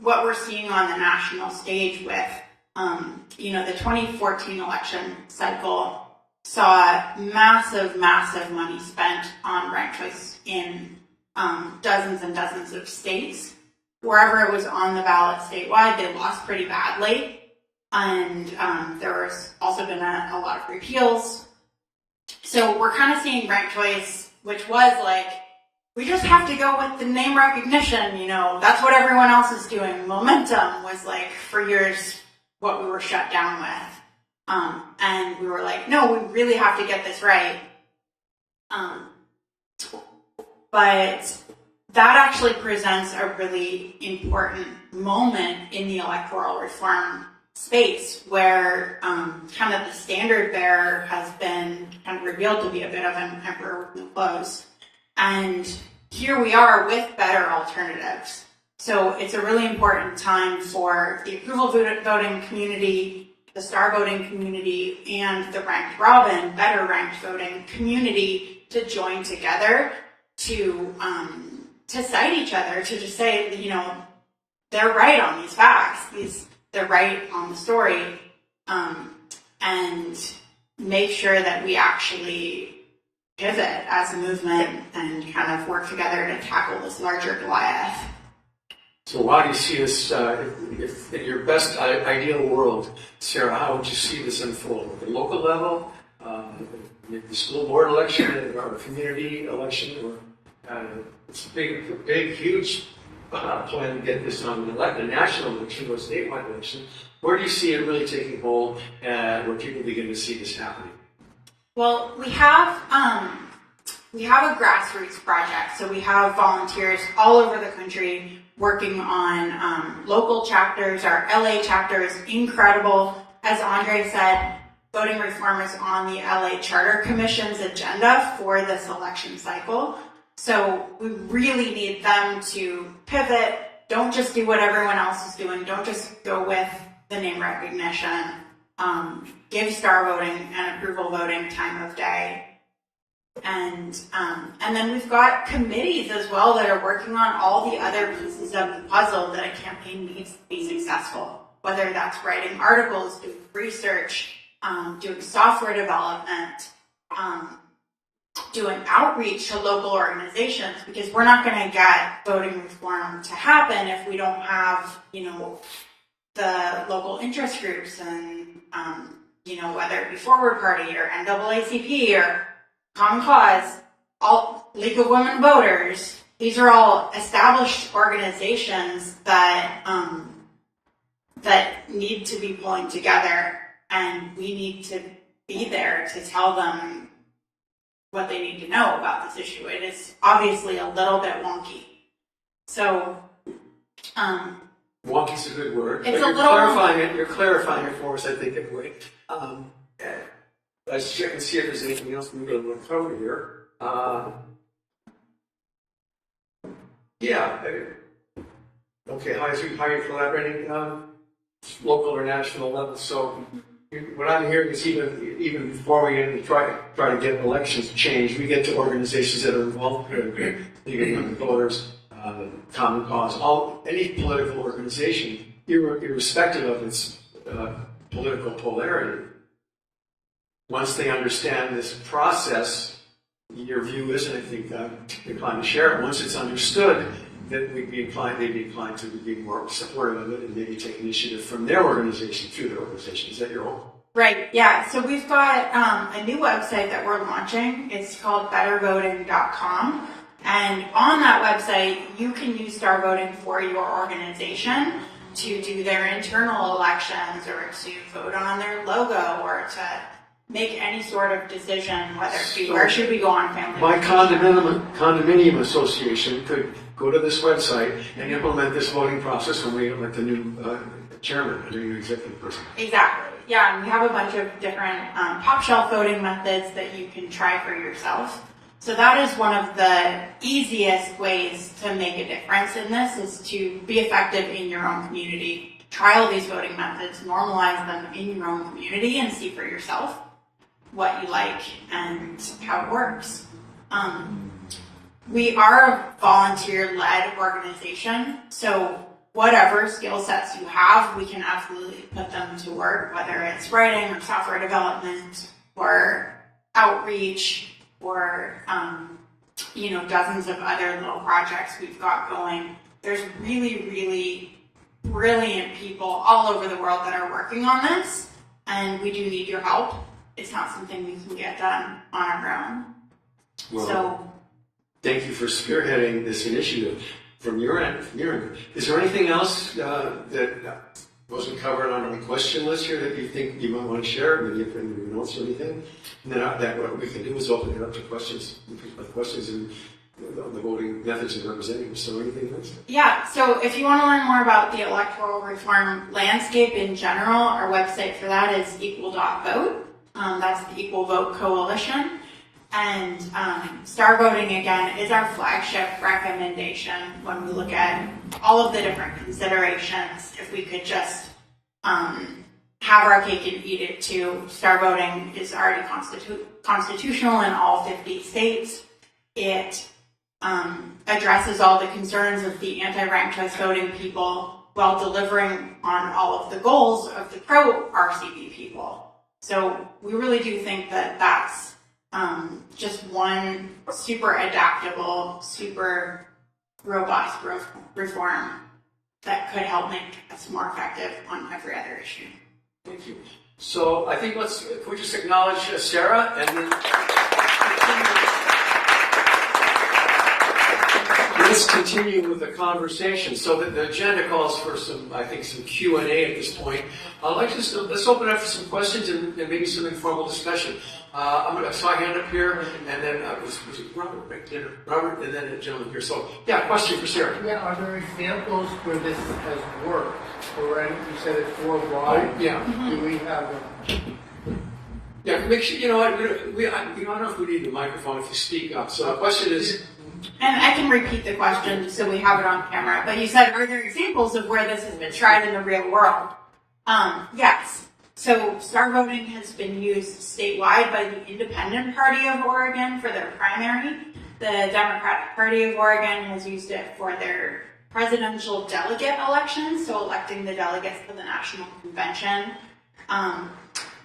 what we're seeing on the national stage with, the 2014 election cycle saw massive money spent on ranked choice in dozens and dozens of states. Wherever it was on the ballot statewide, they lost pretty badly. And there was also been a lot of repeals. So we're kind of seeing ranked choice, which was we just have to go with the name recognition, that's what everyone else is doing. Momentum was for years what we were shut down with. And we were no, we really have to get this right. But that actually presents a really important moment in the electoral reform space where kind of the standard bearer has been kind of revealed to be a bit of an emperor with no clothes. And here we are with better alternatives. So it's a really important time for the approval voting community, the star voting community, and the ranked robin, better ranked voting community to join together to cite each other, to just say, they're right on these facts, they're right on the story, and make sure that we actually pivot as a movement and kind of work together to tackle this larger Goliath. So how do you see this, if in your best ideal world, Sarah, how would you see this unfold? At the local level, the school board election, or a community election, or it's a big, huge plan to get this on a national election or a statewide election. Where do you see it really taking hold, where people begin to see this happening? Well, we have a grassroots project, so we have volunteers all over the country working on local chapters. Our LA chapter is incredible. As Andre said, voting reform is on the LA Charter Commission's agenda for this election cycle. So we really need them to pivot. Don't just do what everyone else is doing. Don't just go with the name recognition. Give star voting and approval voting time of day. And then we've got committees as well that are working on all the other pieces of the puzzle that a campaign needs to be successful. Whether that's writing articles, doing research, doing software development, doing outreach to local organizations, because we're not going to get voting reform to happen if we don't have, the local interest groups and, whether it be Forward Party or NAACP or Common Cause, all League of Women Voters. These are all established organizations that that need to be pulling together, and we need to be there to tell them what they need to know about this issue. It is obviously a little bit wonky. So, Wonky's a good word. It's but a little. You're clarifying it for us, I think, anyway. Let's check and see if there's anything else we really want to cover here. Okay, how are you collaborating local or national level? So what I'm hearing is even before we get try to get elections changed, we get to organizations that are involved, League of Women Voters, Common Cause, any political organization, irrespective of its political polarity. Once they understand this process, your view is, and I think I'm inclined to share it, once it's understood, then they'd be inclined to be more supportive of it and maybe take initiative from their organization through their organization. Is that your hope? Right, yeah. So we've got a new website that we're launching. It's called bettervoting.com. And on that website, you can use star voting for your organization to do their internal elections or to vote on their logo or to make any sort of decision, whether it be where should we go on family My vacation. condominium association could go to this website and implement this voting process when we elect a new chairman, a new executive person. Exactly. Yeah, and we have a bunch of different top shelf voting methods that you can try for yourself. So that is one of the easiest ways to make a difference in this, is to be effective in your own community. Trial these voting methods, normalize them in your own community, and see for yourself what you like and how it works. We are a volunteer-led organization, so whatever skill sets you have, we can absolutely put them to work, whether it's writing or software development or outreach or dozens of other little projects we've got going. There's really, really brilliant people all over the world that are working on this, and we do need your help. It's not something we can get done on our own. Well, thank you for spearheading this initiative from your end. Is there anything else that wasn't covered on the question list here that you think you might want to share? Maybe if anyone notes or anything. And then what we can do is open it up to questions and the voting methods and representatives. So anything else? Yeah. So if you want to learn more about the electoral reform landscape in general, our website for that is equal.vote. That's the Equal Vote Coalition. And star voting, again, is our flagship recommendation when we look at all of the different considerations. If we could just have our cake and eat it too. Star voting is already constitutional in all 50 states. It addresses all the concerns of the anti-ranked choice voting people while delivering on all of the goals of the pro-RCV people. So we really do think that that's just one super adaptable, super robust reform that could help make us more effective on every other issue. Thank you. So I think can we just acknowledge Sarah and then let's continue with the conversation. So that the agenda calls for some Q&A at this point. I'd like to let's open up for some questions and maybe some informal discussion. I saw a hand up here, and then was it Robert right there? Robert, and then a gentleman here. So yeah, question for Sarah. Yeah, are there examples where this has worked already? You said it's worldwide. Yeah. Do we have them? Yeah, make sure, you know what, I don't know if we need the microphone if you speak up. So the question is, And I can repeat the question so we have it on camera. But you said, are there examples of where this has been tried in the real world? Yes. So star voting has been used statewide by the Independent Party of Oregon for their primary. The Democratic Party of Oregon has used it for their presidential delegate elections, so electing the delegates to the National Convention.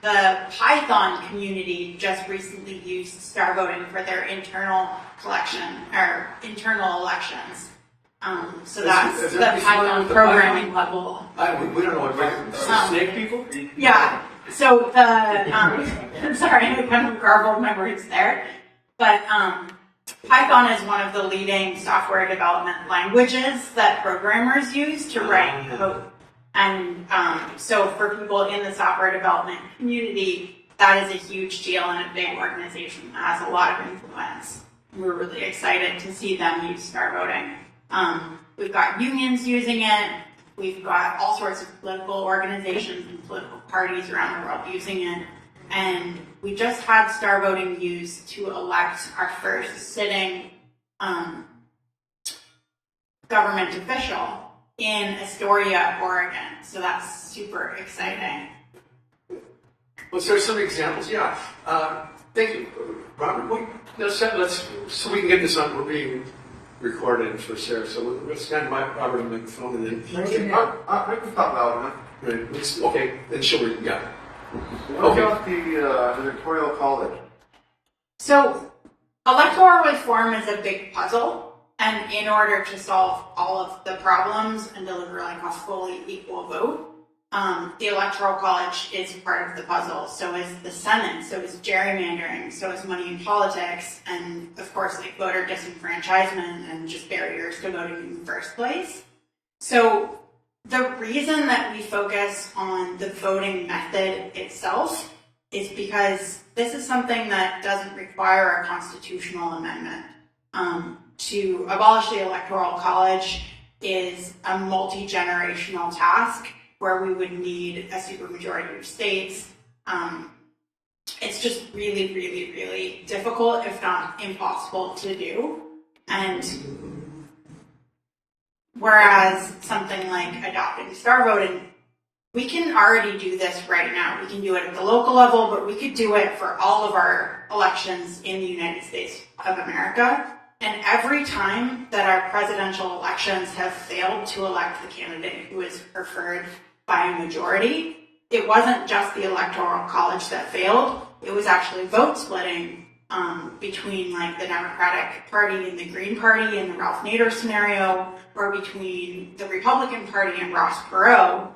The Python community just recently used star voting for their internal elections. So that's the Python programming level. we don't know what snake people? Yeah. So the sorry, I kind of garbled my words there, but Python is one of the leading software development languages that programmers use to write code. And so for people in the software development community, that is a huge deal and a big organization that has a lot of influence. We're really excited to see them use star voting. We've got unions using it. We've got all sorts of political organizations and political parties around the world using it. And we just had star voting used to elect our first sitting government official in Astoria, Oregon. So that's super exciting. Well, so some examples, yeah. Thank you, Robert. Let's so we can get this on. We're being recorded for Sarah, so let's stand by Robert on the microphone and then. I can stop loud enough. Right, okay, then she'll yeah. What about the Electoral College? So electoral reform is a big puzzle. And in order to solve all of the problems and deliver like a fully equal vote, the Electoral College is part of the puzzle. So is the Senate, so is gerrymandering, so is money in politics, and of course like voter disenfranchisement and just barriers to voting in the first place. So the reason that we focus on the voting method itself is because this is something that doesn't require a constitutional amendment. To abolish the Electoral College is a multi-generational task where we would need a supermajority of states. It's just really, really, really difficult, if not impossible to do. And whereas something like adopting star voting, we can already do this right now. We can do it at the local level, but we could do it for all of our elections in the United States of America. And every time that our presidential elections have failed to elect the candidate who is preferred by a majority, it wasn't just the Electoral College that failed. It was actually vote splitting between like the Democratic Party and the Green Party in the Ralph Nader scenario, or between the Republican Party and Ross Perot.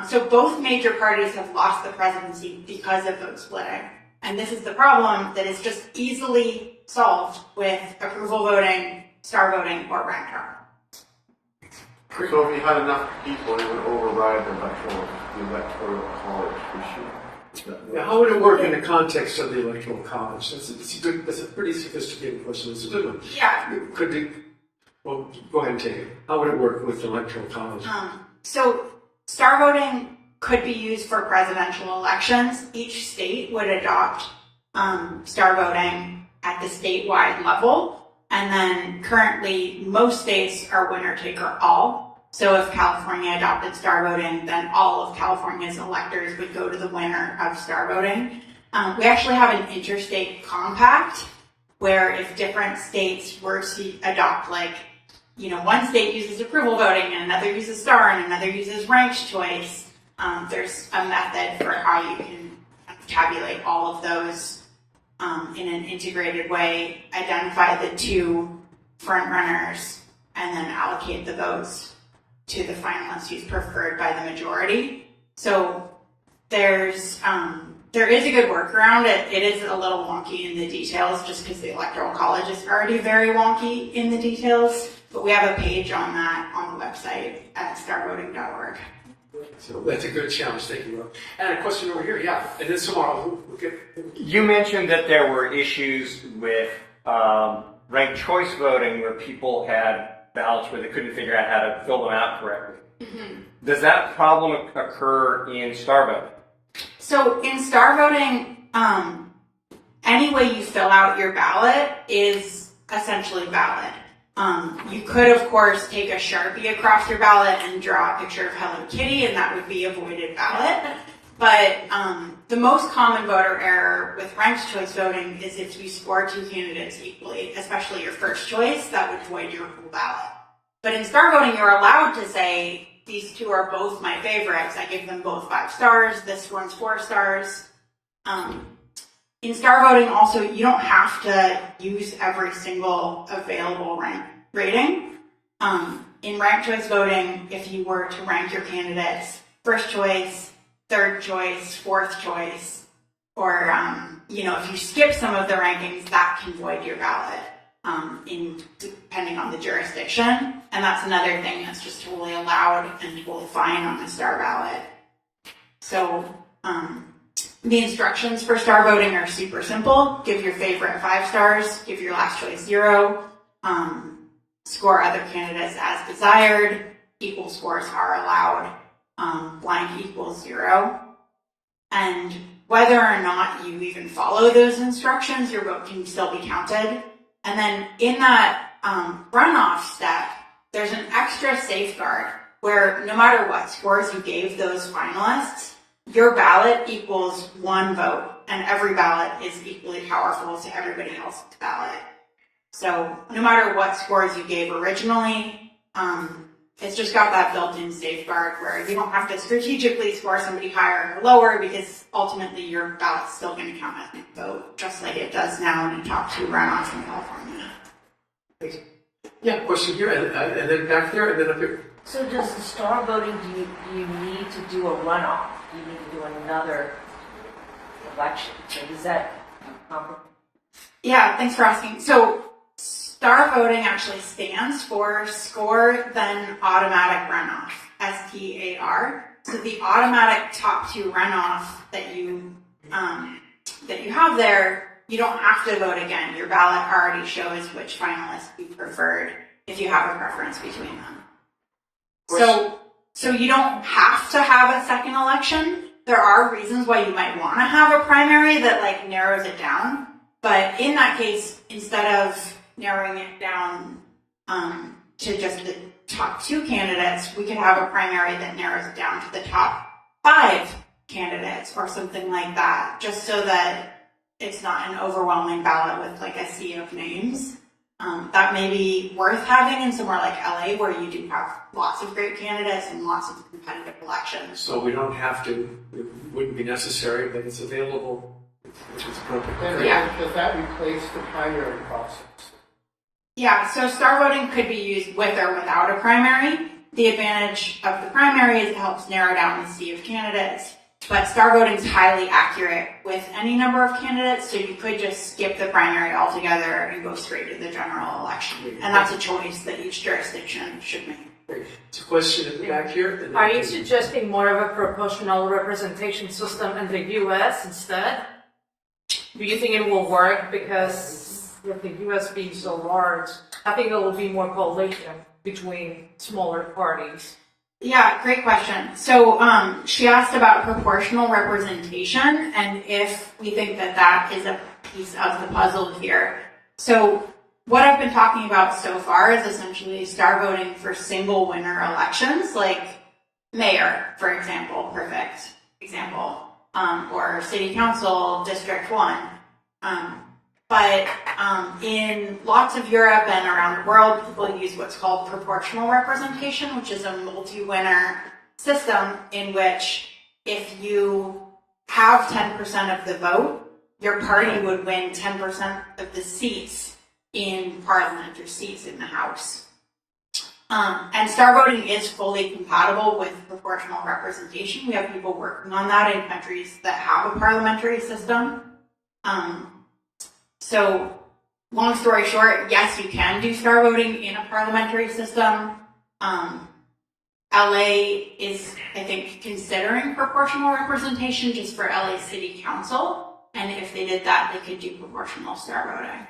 So both major parties have lost the presidency because of vote splitting. And this is the problem that is just easily solved with approval voting, star voting, or ranked choice. So if you had enough people, it would override the Electoral College issue. Yeah, how would it work in the context of the Electoral College? That's a pretty sophisticated question. It's a good one. Yeah. Well, go ahead and take it. How would it work with the Electoral College? So star voting could be used for presidential elections. Each state would adopt star voting at the statewide level. And then currently, most states are winner take all. So if California adopted star voting, then all of California's electors would go to the winner of star voting. We actually have an interstate compact where if different states were to adopt, like, you know, one state uses approval voting and another uses star and another uses ranked choice, there's a method for how you can tabulate all of those in an integrated way, identify the 2 front runners, and then allocate the votes to the finalist who's preferred by the majority. So there is a good workaround. It is a little wonky in the details just because the Electoral College is already very wonky in the details, but we have a page on that on the website at starvoting.org. So that's a good challenge. Thank you, Rob. And a question over here, yeah. And then tomorrow, we'll get. You mentioned that there were issues with ranked choice voting where people had ballots where they couldn't figure out how to fill them out correctly. Mm-hmm. Does that problem occur in star voting? So in star voting, any way you fill out your ballot is essentially valid. You could, of course, take a Sharpie across your ballot and draw a picture of Hello Kitty, and that would be a voided ballot. But the most common voter error with ranked choice voting is if you score 2 candidates equally, especially your first choice, that would void your whole ballot. But in star voting, you're allowed to say, these 2 are both my favorites. I give them both 5 stars. This one's 4 stars. In star voting, also, you don't have to use every single available rating. In ranked choice voting, if you were to rank your candidates first choice, third choice, fourth choice, or if you skip some of the rankings, that can void your ballot. Depending on the jurisdiction, and that's another thing that's just totally allowed and totally fine on the star ballot. So the instructions for star voting are super simple. Give your favorite 5 stars, give your last choice 0, score other candidates as desired, equal scores are allowed, blank equals 0, and whether or not you even follow those instructions, your vote can still be counted. And then in that runoff step, there's an extra safeguard where no matter what scores you gave those finalists, your ballot equals 1 vote, and every ballot is equally powerful to everybody else's ballot. So no matter what scores you gave originally, it's just got that built-in safeguard where you don't have to strategically score somebody higher or lower because ultimately your ballot's still going to count as a vote, just like it does now in the top 2 runoffs in California. Thanks. Yeah, question here, and then back there, and then up here. So does the star voting, do you need to do a runoff? Do you need to do another election? So is that complicated? Yeah, thanks for asking. So star voting actually stands for score then automatic runoff, STAR. So the automatic top 2 runoff that you have there, you don't have to vote again. Your ballot already shows which finalist you preferred if you have a preference between them. So you don't have to have a second election. There are reasons why you might want to have a primary that narrows it down. But in that case, instead of narrowing it down to just the top 2 candidates, we could have a primary that narrows it down to the top 5 candidates or something like that, just so that it's not an overwhelming ballot with a sea of names. That may be worth having in somewhere like LA where you do have lots of great candidates and lots of competitive elections. So we don't have to, it wouldn't be necessary, but it's available, which is appropriate. And does that replace the primary process? Yeah, so star voting could be used with or without a primary. The advantage of the primary is it helps narrow down the sea of candidates, but star voting is highly accurate with any number of candidates, so you could just skip the primary altogether and go straight to the general election. And that's a choice that each jurisdiction should make. It's a question in the back here. Are you suggesting more of a proportional representation system in the US instead? Do you think it will work? Because with the US being so large, I think there will be more coalition between smaller parties. Yeah, great question. So she asked about proportional representation and if we think that that is a piece of the puzzle here. So what I've been talking about so far is essentially star voting for single winner elections, like mayor, for example, perfect example, or city council, District 1. But in lots of Europe and around the world, people use what's called proportional representation, which is a multi-winner system in which if you have 10% of the vote, your party would win 10% of the seats in parliament or seats in the House. And star voting is fully compatible with proportional representation. We have people working on that in countries that have a parliamentary system. So, long story short, yes, you can do star voting in a parliamentary system. LA is, I think, considering proportional representation just for LA City Council. And if they did that, they could do proportional star voting.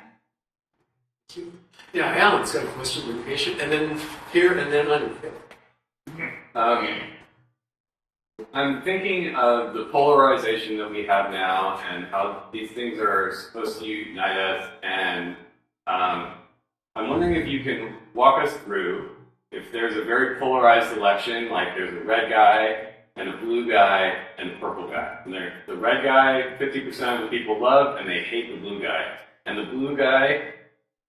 Yeah, Alan's got a question with patient, and then here, and then under. I'm thinking of the polarization that we have now and how these things are supposed to unite us. And I'm wondering if you can walk us through if there's a very polarized election, like there's a red guy and a blue guy and a purple guy. And the red guy, 50% of the people love, and they hate the blue guy. And the blue guy,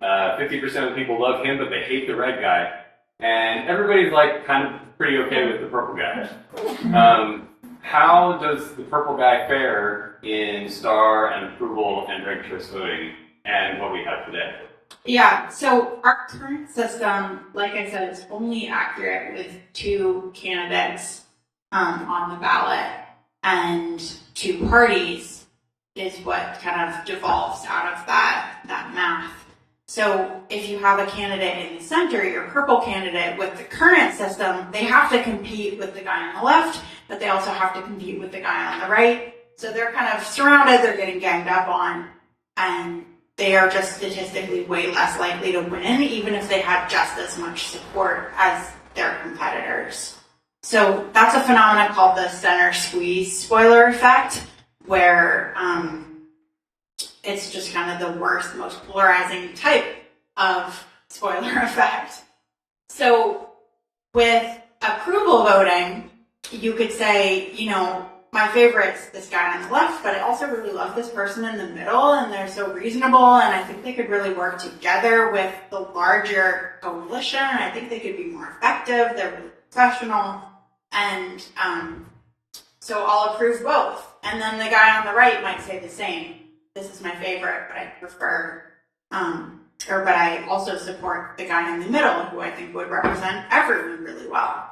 50% of the people love him, but they hate the red guy. And everybody's like kind of pretty okay with the purple guy. How does the purple guy fare in star and approval and ranked choice voting and what we have today? Yeah, so our current system, like I said, is only accurate with 2 candidates on the ballot, and 2 parties is what kind of devolves out of that math. So if you have a candidate in the center, your purple candidate, with the current system, they have to compete with the guy on the left, but they also have to compete with the guy on the right. So they're kind of surrounded, they're getting ganged up on, and they are just statistically way less likely to win, even if they had just as much support as their competitors. So that's a phenomenon called the center squeeze spoiler effect, where it's just kind of the worst, most polarizing type of spoiler effect. So with approval voting, you could say, you know, my favorite's this guy on the left, but I also really love this person in the middle, and they're so reasonable, and I think they could really work together with the larger coalition, and I think they could be more effective, they're really professional, and so I'll approve both. And then the guy on the right might say the same. This is my favorite, but I prefer, but I also support the guy in the middle, who I think would represent everyone really well.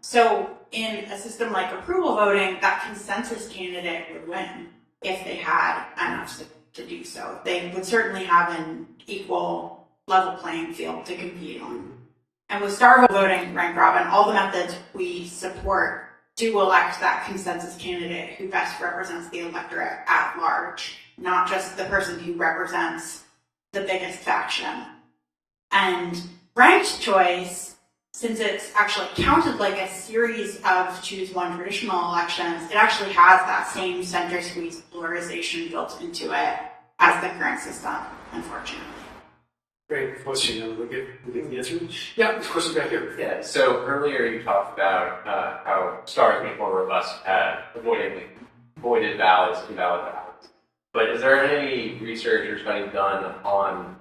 So in a system like approval voting, that consensus candidate would win if they had enough to do so. They would certainly have an equal level playing field to compete on. And with star voting, rank robin, all the methods we support do elect that consensus candidate who best represents the electorate at large, not just the person who represents the biggest faction. And ranked choice, since it's actually counted like a series of choose one traditional elections, it actually has that same center squeeze polarization built into it as the current system, unfortunately. Great question. We'll get the answer. Yeah, this question back here. Yeah, so earlier you talked about how STAR is much more robust at avoided ballots, invalid ballots. But is there any research or study done on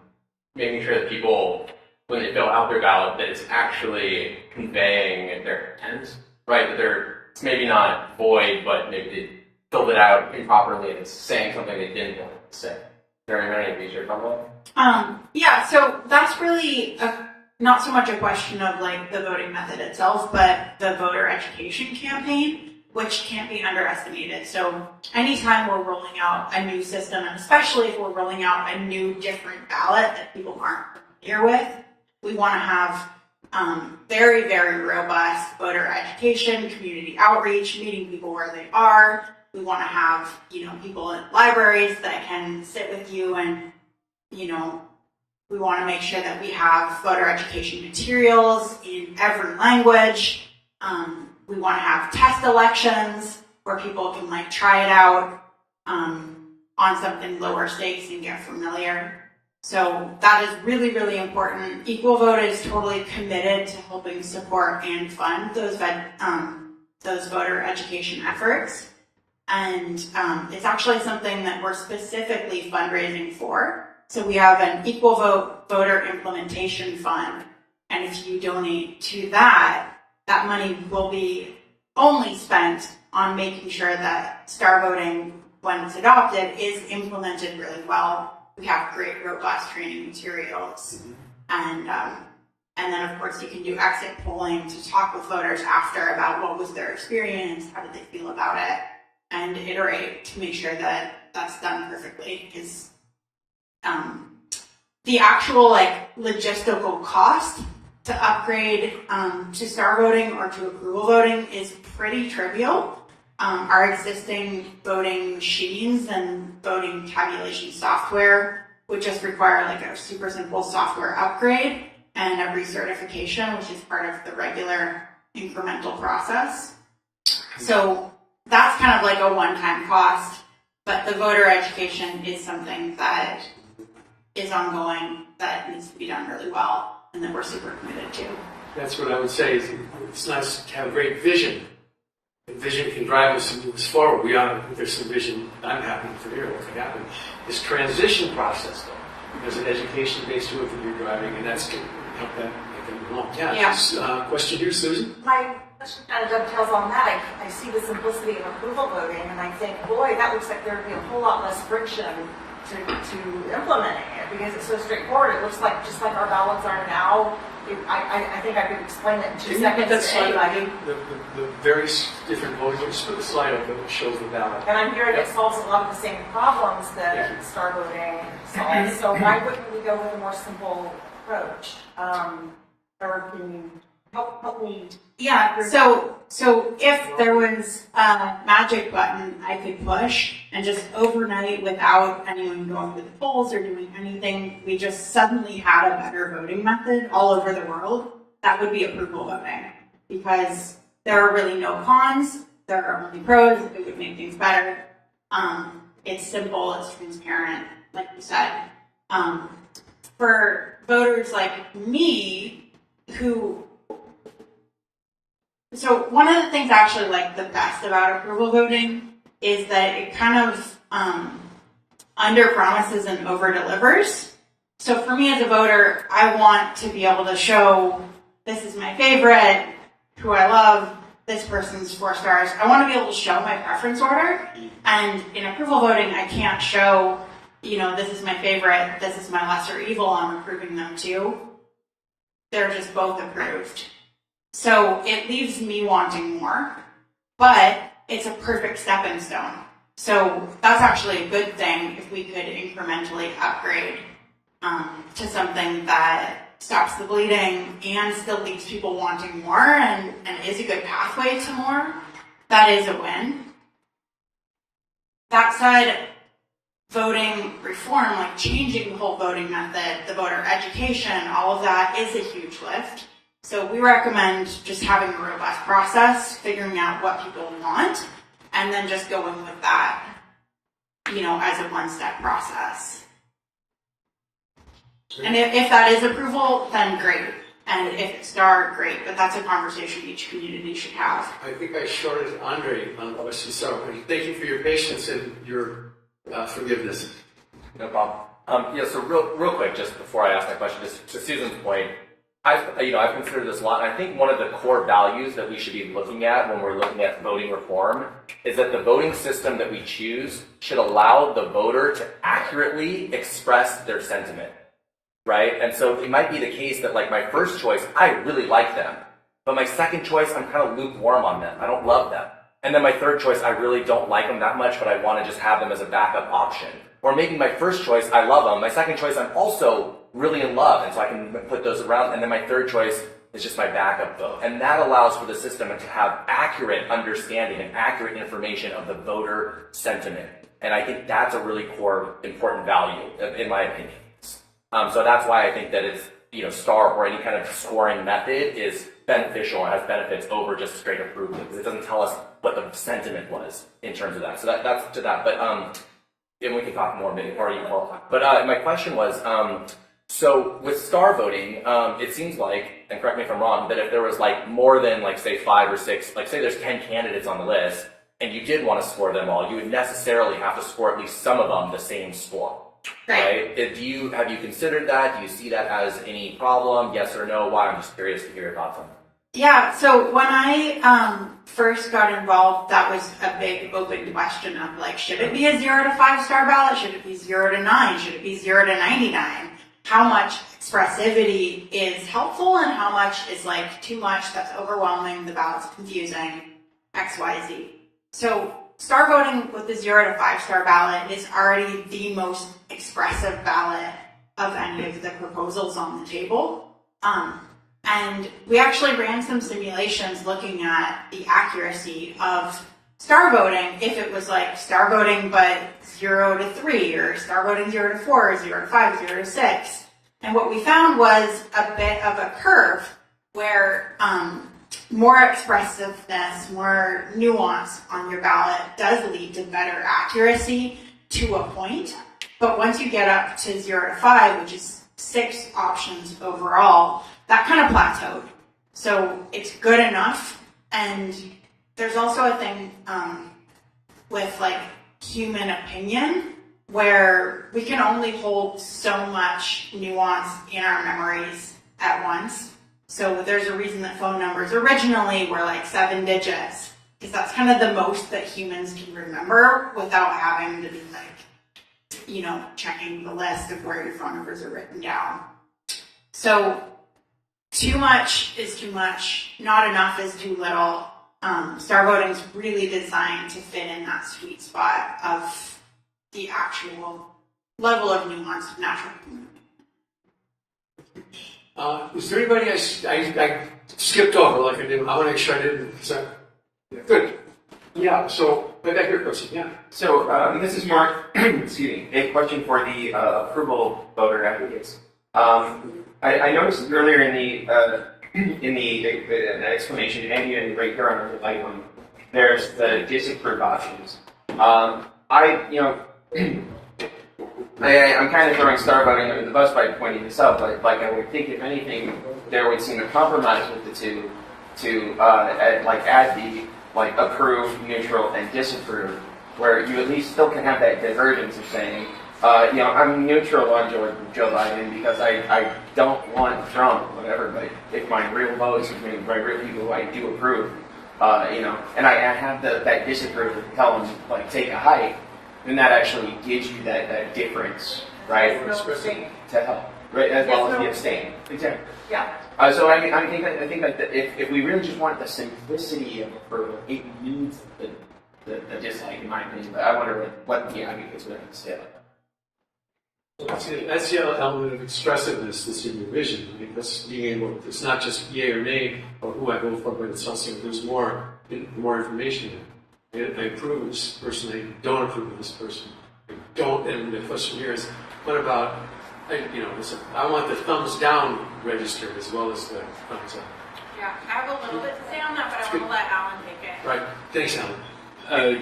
making sure that people, when they fill out their ballot, that it's actually conveying their intent, right? That it's maybe not void, but maybe they filled it out improperly and it's saying something they didn't want to say. Is there any research on that? Yeah, so that's really not so much a question of like the voting method itself, but the voter education campaign, which can't be underestimated. So anytime we're rolling out a new system, and especially if we're rolling out a new different ballot that people aren't familiar with, we want to have very, very robust voter education, community outreach, meeting people where they are. We want to have, people in libraries that can sit with you and, we want to make sure that we have voter education materials in every language. We want to have test elections where people can try it out on something lower stakes and get familiar. So that is really, really important. Equal Vote is totally committed to helping support and fund those voter education efforts. And it's actually something that we're specifically fundraising for. So we have an Equal Vote Voter Implementation Fund. And if you donate to that, that money will be only spent on making sure that star voting when it's adopted, is implemented really well. We have great, robust training materials, and then of course you can do exit polling to talk with voters after about what was their experience, how did they feel about it, and iterate to make sure that that's done perfectly. Because the actual logistical cost to upgrade to star voting or to approval voting is pretty trivial. Our existing voting machines and voting tabulation software would just require a super simple software upgrade and a recertification, which is part of the regular incremental process. So that's kind of a one-time cost, but the voter education is something that is ongoing, that needs to be done really well, and that we're super committed to. That's what I would say. It's nice to have great vision. And vision can drive us and move us forward. There's some vision. I'm happy to hear what could happen. This transition process, though, there's an education-based to it that you're driving, and that's going to help that get along. Yeah. Question here, Susan? My question kind of dovetails on that. I see the simplicity of approval voting, and I think, boy, that looks like there would be a whole lot less friction to implementing it, because it's so straightforward. It looks like just like our ballots are now. I think I could explain it in 2 seconds That to slide anybody. again? The various different voting. Just put the slide up that shows the ballot. And I'm hearing it solves a lot of the same problems that star voting solves. So why wouldn't we go with a more simple approach? Or can you help me? Yeah, so if there was a magic button I could push and just overnight, without anyone going to the polls or doing anything, we just suddenly had a better voting method all over the world, that would be approval voting. Because there are really no cons, there are only pros, it would make things better. It's simple, it's transparent, like you said. For voters like me, so one of the things I actually like the best about approval voting is that it kind of under promises and over delivers. So for me as a voter, I want to be able to show this is my favorite, who I love, this person's 4 stars. I want to be able to show my preference order. And in approval voting, I can't show, this is my favorite, this is my lesser evil, I'm approving them too. They're just both approved. So it leaves me wanting more, but it's a perfect stepping stone. So that's actually a good thing if we could incrementally upgrade to something that stops the bleeding and still leaves people wanting more and is a good pathway to more. That is a win. That said, voting reform, like changing the whole voting method, the voter education, all of that is a huge lift. So we recommend just having a robust process, figuring out what people want, and then just going with that, as a one-step process. And if that is approval, then great. And if it's star, great. But that's a conversation each community should have. I think I shorted Andre on question Sara. Thank you for your patience and your forgiveness. No problem. So real quick, just before I ask my question, just to Susan's point, I've considered this a lot, and I think one of the core values that we should be looking at when we're looking at voting reform is that the voting system that we choose should allow the voter to accurately express their sentiment, right? And so it might be the case that, like, my first choice, I really like them, but my second choice, I'm kind of lukewarm on them. I don't love them. And then my third choice, I really don't like them that much, but I want to just have them as a backup option. Or maybe my first choice, I love them. My second choice, I'm also really in love, and so I can put those around. And then my third choice is just my backup vote. And that allows for the system to have accurate understanding and accurate information of the voter sentiment. And I think that's a really core, important value, in my opinion. So that's why I think that it's, star or any kind of scoring method is beneficial and has benefits over just straight approval, because it doesn't tell us what the sentiment was in terms of that. So that's to that. But and we can talk more maybe, or you will. But my question was, so with star voting, it seems like, and correct me if I'm wrong, that if there was more than say 5 or 6, say there's 10 candidates on the list, and you did want to score them all, you would necessarily have to score at least some of them the same score. Right? Have you considered that? Do you see that as any problem? Yes or no? Why? I'm just curious to hear your thoughts on that. Yeah, so when I first got involved, that was a big open question of like, should it be a 0 to 5-star ballot? Should it be 0 to 9? Should it be 0 to 99? How much expressivity is helpful and how much is like too much, that's overwhelming, the ballot's confusing, X, Y, Z. So star voting with the 0 to 5-star ballot is already the most expressive ballot of any of the proposals on the table. And we actually ran some simulations looking at the accuracy of star voting if it was like star voting but 0 to 3 or star voting 0 to 4, 0 to 5, 0 to 6. And what we found was a bit of a curve where more expressiveness, more nuance on your ballot does lead to better accuracy to a point. But once you get up to 0 to 5, which is 6 options overall, that kind of plateaued. So it's good enough. And there's also a thing with like human opinion where we can only hold so much nuance in our memories at once. So there's a reason that phone numbers originally were like 7 digits, because that's kind of the most that humans can remember without having to be like, you know, checking the list of where your phone numbers are written down. So too much is too much, not enough is too little. Star voting is really designed to fit in that sweet spot of the actual level of nuance of natural community. Is there anybody I skipped over like I did? I want to make sure I didn't. So, good. Yeah, so, I got your question, yeah. So, this is Mark, excuse me, a question for the approval voter advocates. I noticed earlier in the explanation, and even right here on the light one, there's the disapprove options. I'm kind of throwing star voting under the bus by pointing this out, but like I would think if anything, there would seem a compromise with the two to add the like approve, neutral, and disapprove, where you at least still can have that divergence of saying, I'm neutral on Joe Biden because I don't want Trump, whatever, but if my real votes, my real people I do approve, and I have that disapprove to tell them, like, take a hike, then that actually gives you that difference, right? To help, right? As well as the abstain. Exactly. Yeah. So I think that if we really just want the simplicity of approval, it needs the dislike, in my opinion. But I wonder what the advocates would have to say about that. That's the element of expressiveness that's in your vision. I mean, that's being able. It's not just yay or nay or who I vote for, but it's also there's more information in it. I approve of this person. I don't approve of this person. I don't. And the question here is, what about? I want the thumbs down registered as well as the thumbs up. Yeah, I have a little bit to say on that, but I want to let Alan take it. Right. Thanks, Alan. I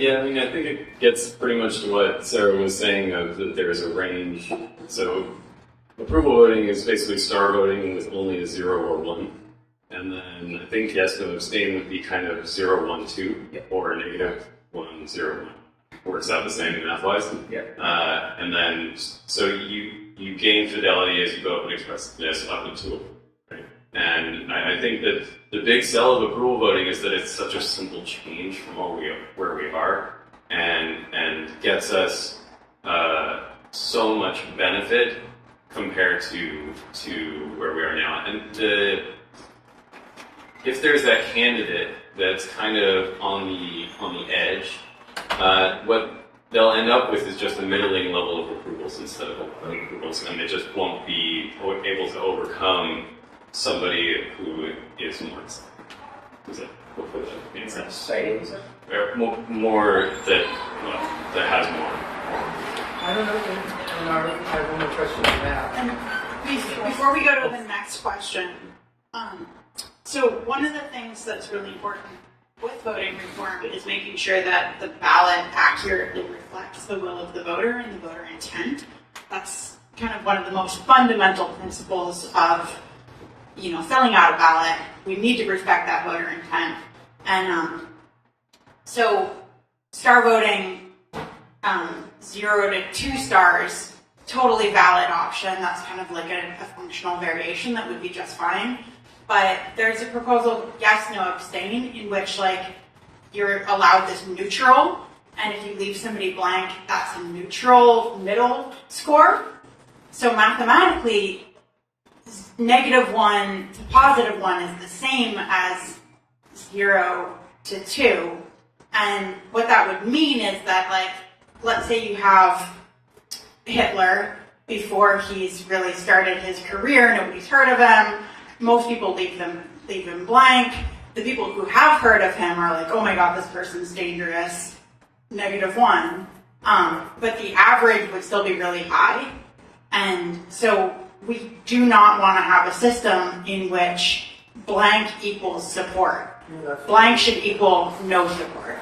think it gets pretty much to what Sarah was saying of that there's a range. So approval voting is basically star voting with only a 0 or 1. And then I think yes-no-abstain would be kind of 0, 1, 2 or -1, 0, 1. Works out the same math-wise. Yeah. And then, so you gain fidelity as you go up and expressiveness up until, right? And I think that the big sell of approval voting is that it's such a simple change from where we are and gets us so much benefit compared to where we are now. And if there's that candidate that's kind of on the edge, what they'll end up with is just a middling level of approvals instead of approvals, and they just won't be able to overcome somebody who is more excited. Does that hopefully that makes sense? Or more that has more. I don't know, and I have one more question on that. And before we go to the next question, so one of the things that's really important with voting reform is making sure that the ballot accurately reflects the will of the voter and the voter intent. That's kind of one of the most fundamental principles of, filling out a ballot. We need to respect that voter intent. And so star voting, 0 to 2 stars, totally valid option. That's kind of like a functional variation that would be just fine. but there's a proposal, Yes-No-Abstain, in which like you're allowed this neutral, and if you leave somebody blank, that's a neutral middle score. So mathematically, -1 to +1 is the same as 0 to 2. And what that would mean is that, like, let's say you have Hitler before he's really started his career, nobody's heard of him, most people leave him blank. The people who have heard of him are like, oh my god, this person's dangerous, -1. But the average would still be really high. And so we do not want to have a system in which blank equals support. Blank should equal no support.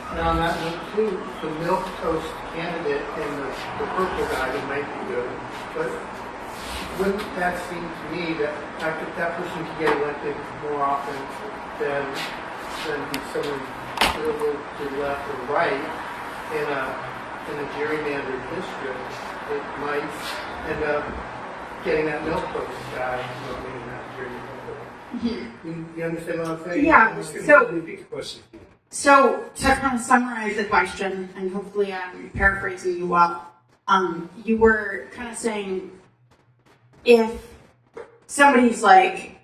And on that note too, the milquetoast candidate and the purple guy, that might be good, but wouldn't that seem to me that that person could get elected more often than be someone a little to the left or right in a gerrymandered district that might end up getting that milquetoast guy voting in that gerrymandered. You understand what I'm saying? Yeah, so to kind of summarize the question, and hopefully I'm paraphrasing you well, you were kind of saying if somebody's like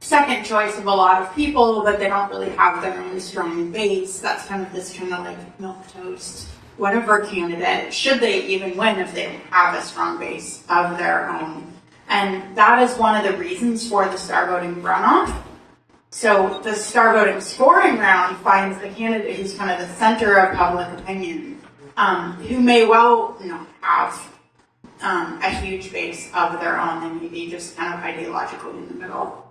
second choice of a lot of people, but they don't really have their own strong base, that's kind of this kind of like milquetoast, whatever candidate, should they even win if they don't have a strong base of their own? And that is one of the reasons for the star voting runoff. So the star voting scoring round finds the candidate who's kind of the center of public opinion, who may well not have a huge base of their own. They may be just kind of ideologically in the middle.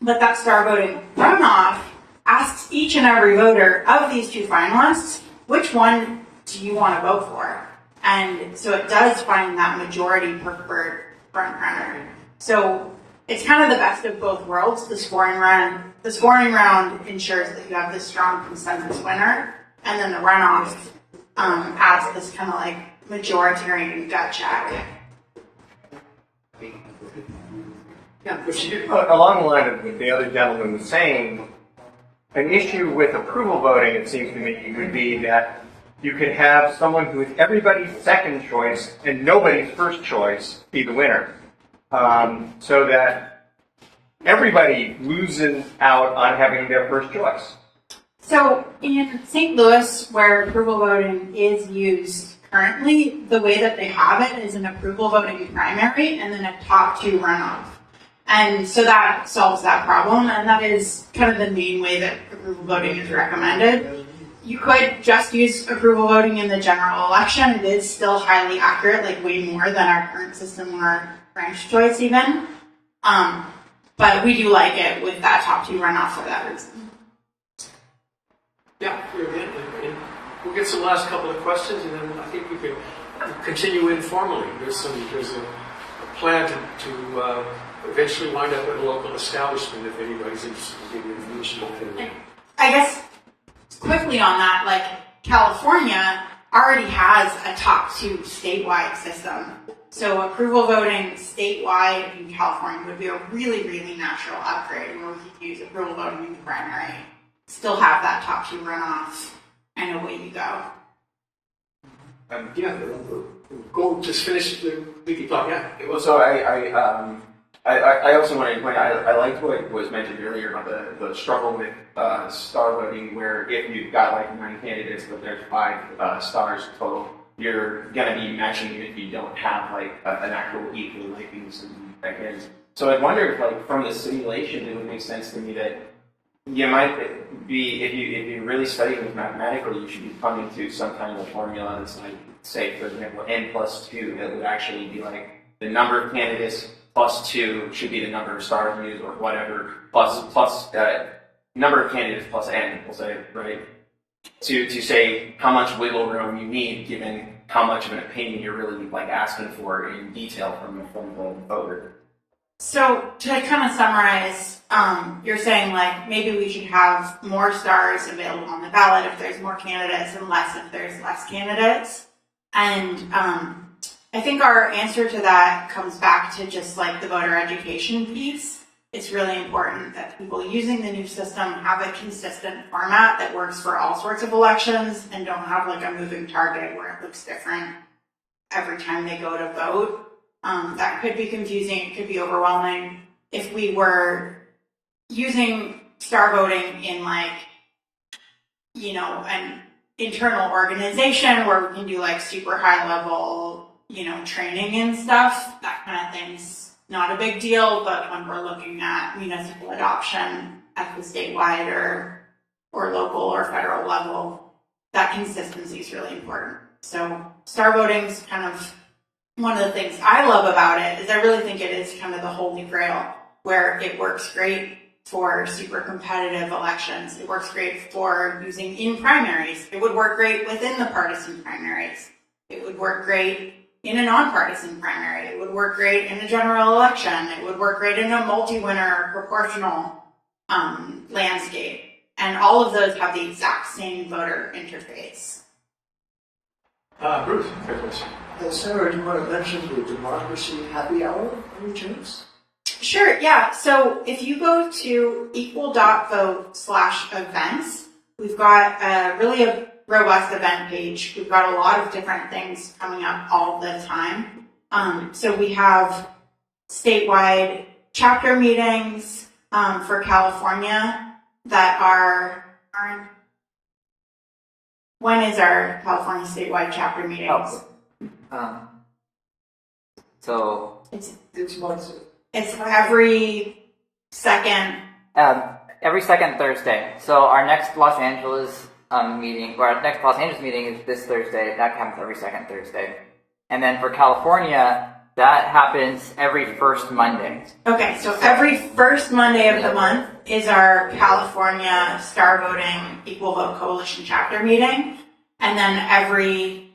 But that star voting runoff asks each and every voter of these two finalists, which one do you want to vote for? And so it does find that majority preferred front runner. So it's kind of the best of both worlds. The scoring round ensures that you have this strong consensus winner, and then the runoff adds this kind of like majoritarian gut check. Along the line of what the other gentleman was saying, an issue with approval voting, it seems to me, would be that you could have someone who is everybody's second choice and nobody's first choice be the winner. So that everybody loses out on having their first choice. So in St. Louis, where approval voting is used currently, the way that they have it is an approval voting primary and then a top two runoff. And so that solves that problem, and that is kind of the main way that approval voting is recommended. You could just use approval voting in the general election. It is still highly accurate, like way more than our current system or ranked choice even. But we do like it with that top two runoff for that reason. Yeah, and we'll get some last couple of questions, and then I think we can continue informally. There's a plan to eventually wind up at a local establishment if anybody's interested in getting information on it. I guess quickly on that, like California already has a top two statewide system. So approval voting statewide in California would be a really, really natural upgrade where we could use approval voting in the primary, still have that top two runoff, and away you go. Go just finish the wiki talk. Yeah. Well, so I also wanted to point out, I liked what was mentioned earlier about the struggle with star voting, where if you've got like 9 candidates, but there's 5 stars total, you're going to be matching if you don't have like an actual equal likings and seconds. So I wonder if like from the simulation, it would make sense to me that you might be, if you're really studying this mathematically, you should be coming to some kind of formula that's like, say, for example, n+2, that would actually be like the number of candidates plus 2 should be the number of stars used or whatever, plus number of candidates plus n, we'll say, right? To say how much wiggle room you need given how much of an opinion you're really like asking for in detail from the voter. So to kind of summarize, you're saying like maybe we should have more stars available on the ballot if there's more candidates and less if there's less candidates. And I think our answer to that comes back to just like the voter education piece. it's really important that people using the new system have a consistent format that works for all sorts of elections and don't have like a moving target where it looks different every time they go to vote. That could be confusing, it could be overwhelming. If we were using star voting in like, you know, an internal organization where we can do like super high level, you know, training and stuff, that kind of thing's not a big deal. But when we're looking at municipal adoption at the statewide or local or federal level, that consistency is really important. So star voting is kind of one of the things I love about it. Is I really think it is kind of the holy grail, where it works great for super competitive elections. It works great for using in primaries. It would work great within the partisan primaries. It would work great in a nonpartisan primary. It would work great in a general election. It would work great in a multi-winner proportional landscape. And all of those have the exact same voter interface. Bruce, fair question. Sarah, do you want to mention the democracy happy hour by any chance? Sure, yeah. So if you go to equal.vote/events, we've got a robust event page. We've got a lot of different things coming up all the time. So we have statewide chapter meetings for California that are. When is our California statewide chapter meetings? So It's months. It's every second. every second Thursday. So our next Los Angeles meeting, or our next Los Angeles meeting is this Thursday. That happens every second Thursday. And then for California, that happens every first Monday. Okay, so every first Monday of the month is our California Star Voting Equal Vote Coalition chapter meeting. And then every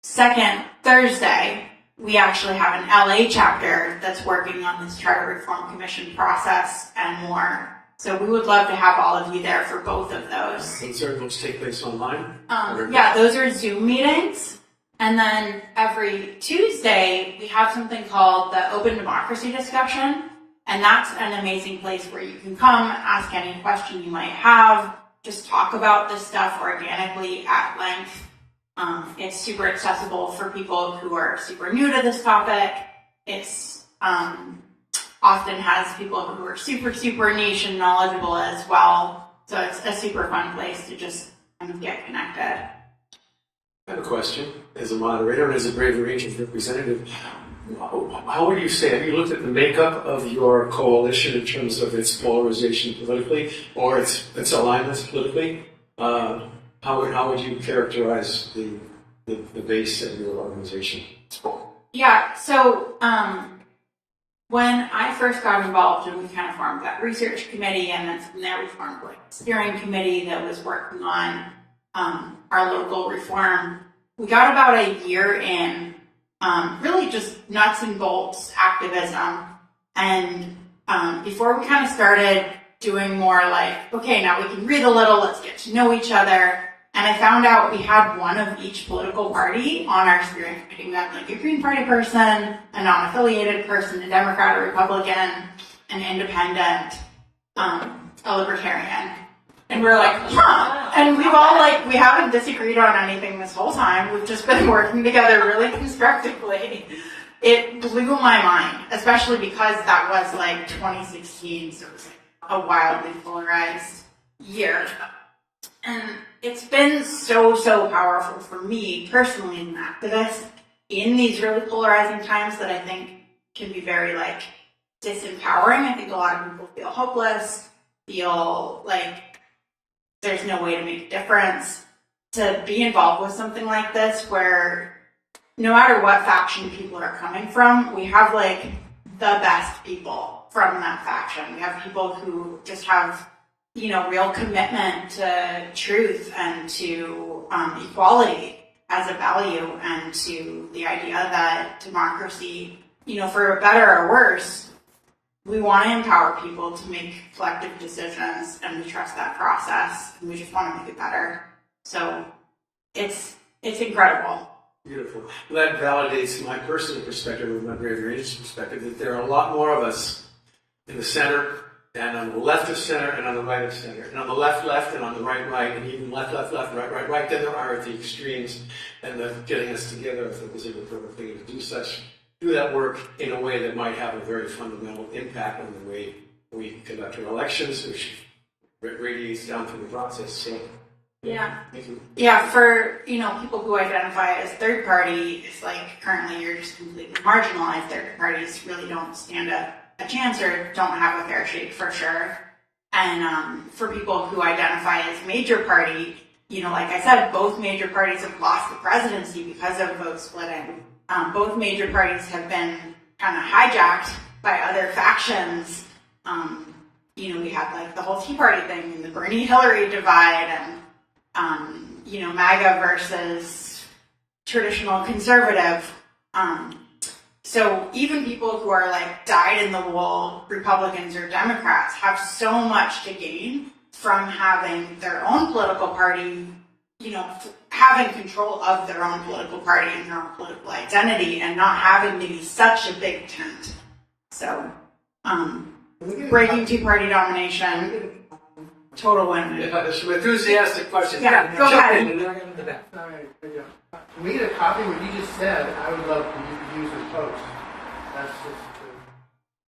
second Thursday, we actually have an LA chapter that's working on this Charter Reform Commission process and more. So we would love to have all of you there for both of those. And certain votes take place online? Yeah, those are Zoom meetings. And then every Tuesday, we have something called the Open Democracy Discussion. And that's an amazing place where you can come, ask any question you might have, just talk about this stuff organically at length. It's super accessible for people who are super new to this topic. It's often has people who are super, super niche and knowledgeable as well. So it's a super fun place to just kind of get connected. I have a question. As a moderator and as a Brave Rangers representative, how would you say, have you looked at the makeup of your coalition in terms of its polarization politically or its alignments politically? How would you characterize the base of your organization? Yeah, so when I first got involved and we kind of formed that research committee, and then from there we formed like a steering committee that was working on our local reform, we got about a year in really just nuts and bolts activism. And before we kind of started doing more like, okay, now we can read a little, let's get to know each other. And I found out we had one of each political party on our steering committee. We had like a Green Party person, a non-affiliated person, a Democrat, a Republican, an independent, a Libertarian. And we're like, huh. And we've all like, we haven't disagreed on anything this whole time. We've just been working together really constructively. It blew my mind, especially because that was like 2016, so it was like a wildly polarized year. And it's been so, so powerful for me personally as an activist in these really polarizing times that I think can be very like disempowering. I think a lot of people feel hopeless, feel like there's no way to make a difference. To be involved with something like this where no matter what faction people are coming from, we have like the best people from that faction. We have people who just have, you know, real commitment to truth and to equality as a value, and to the idea that democracy, you know, for better or worse, we want to empower people to make collective decisions, and we trust that process, and we just want to make it better. So it's incredible. Beautiful. Well, that validates my personal perspective and my Brave Rangers perspective that there are a lot more of us in the center, and on the left of center, and on the right of center, and on the left, and on the right, and even left, right. Then there are at the extremes, and getting us together, I think, was a perfect thing to do that work in a way that might have a very fundamental impact on the way we conduct our elections, which radiates down through the process. So, Yeah. thank you. Yeah, for people who identify as third party, it's like currently you're just completely marginalized. Third parties really don't stand a chance or don't have a fair shake for sure. And for people who identify as major party, like I said, both major parties have lost the presidency because of vote splitting. Both major parties have been kind of hijacked by other factions. We had like the whole Tea Party thing and the Bernie-Hillary divide and MAGA versus traditional conservative. So even people who are like dyed-in-the-wool Republicans or Democrats have so much to gain from having their own political party, having control of their own political party and their own political identity and not having to be such a big tent. So, breaking two-party domination, total win. There's some enthusiastic questions. Yeah, go Jump ahead. in, and then I get into that. We need a copy of what you just said. I would love for you to use and post. That's just.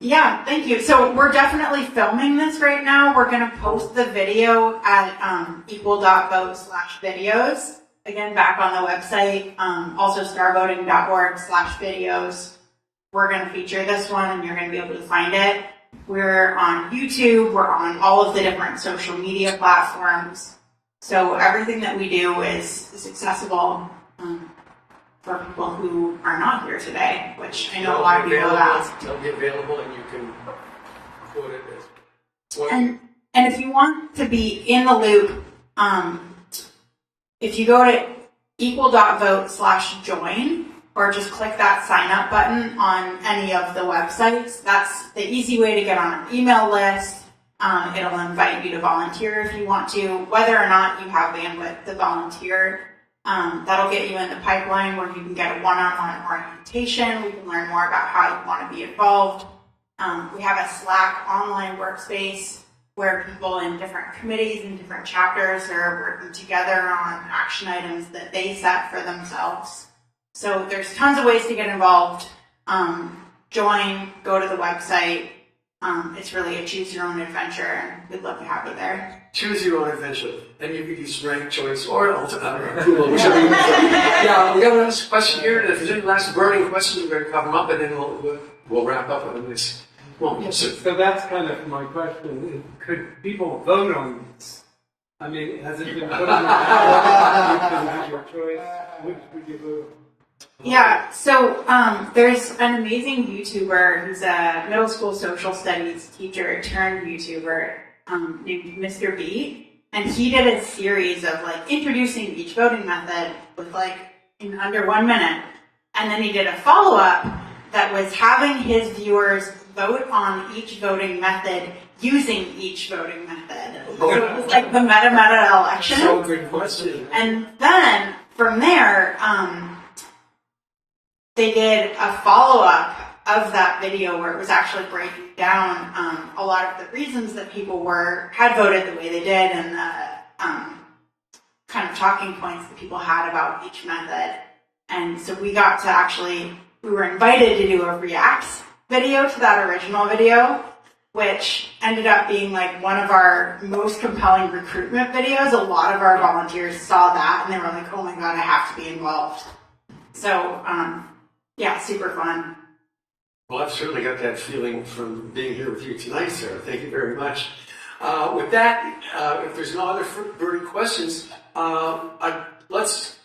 Yeah, thank you. So we're definitely filming this right now. We're going to post the video at equal.vote/videos. Again, back on the website. Also starvoting.org/videos. We're going to feature this one and you're going to be able to find it. We're on YouTube. We're on all of the different social media platforms. So everything that we do is accessible for people who are not here today, which I know a lot of people have asked. It'll be available and you can quote it as. And if you want to be in the loop, if you go to equal.vote/join or just click that sign up button on any of the websites, that's the easy way to get on our email list. It'll invite you to volunteer if you want to, whether or not you have bandwidth to volunteer. That'll get you in the pipeline where you can get a one-on-one orientation. We can learn more about how you want to be involved. We have a Slack online workspace where people in different committees and different chapters are working together on action items that they set for themselves. So there's tons of ways to get involved. Join, go to the website. It's really a choose your own adventure, and we'd love to have you there. Choose your own adventure. And you could use ranked choice or approval, whichever you prefer. Yeah, we got a last question here, and if there's any last burning questions, we're going to cover them up, and then we'll wrap up with this. Well, yes, sir. So that's kind of my question. Could people vote on this? I mean, has it been put in the ballot? You can have your choice. Which would you vote? Yeah, so there's an amazing YouTuber who's a middle school social studies teacher turned YouTuber named Mr. B. And he did a series of like introducing each voting method with like in under 1 minute. And then he did a follow-up that was having his viewers vote on each voting method using each voting method. So it was like the meta election. So good question. And then from there, they did a follow-up of that video where it was actually breaking down a lot of the reasons that people had voted the way they did and the kind of talking points that people had about each method. And so we were invited to do a reacts video to that original video, which ended up being like one of our most compelling recruitment videos. A lot of our volunteers saw that and they were like, oh my God, I have to be involved. So, yeah, super fun. Well, I've certainly got that feeling from being here with you tonight, Sarah. Thank you very much. With that, if there's no other burning questions, let's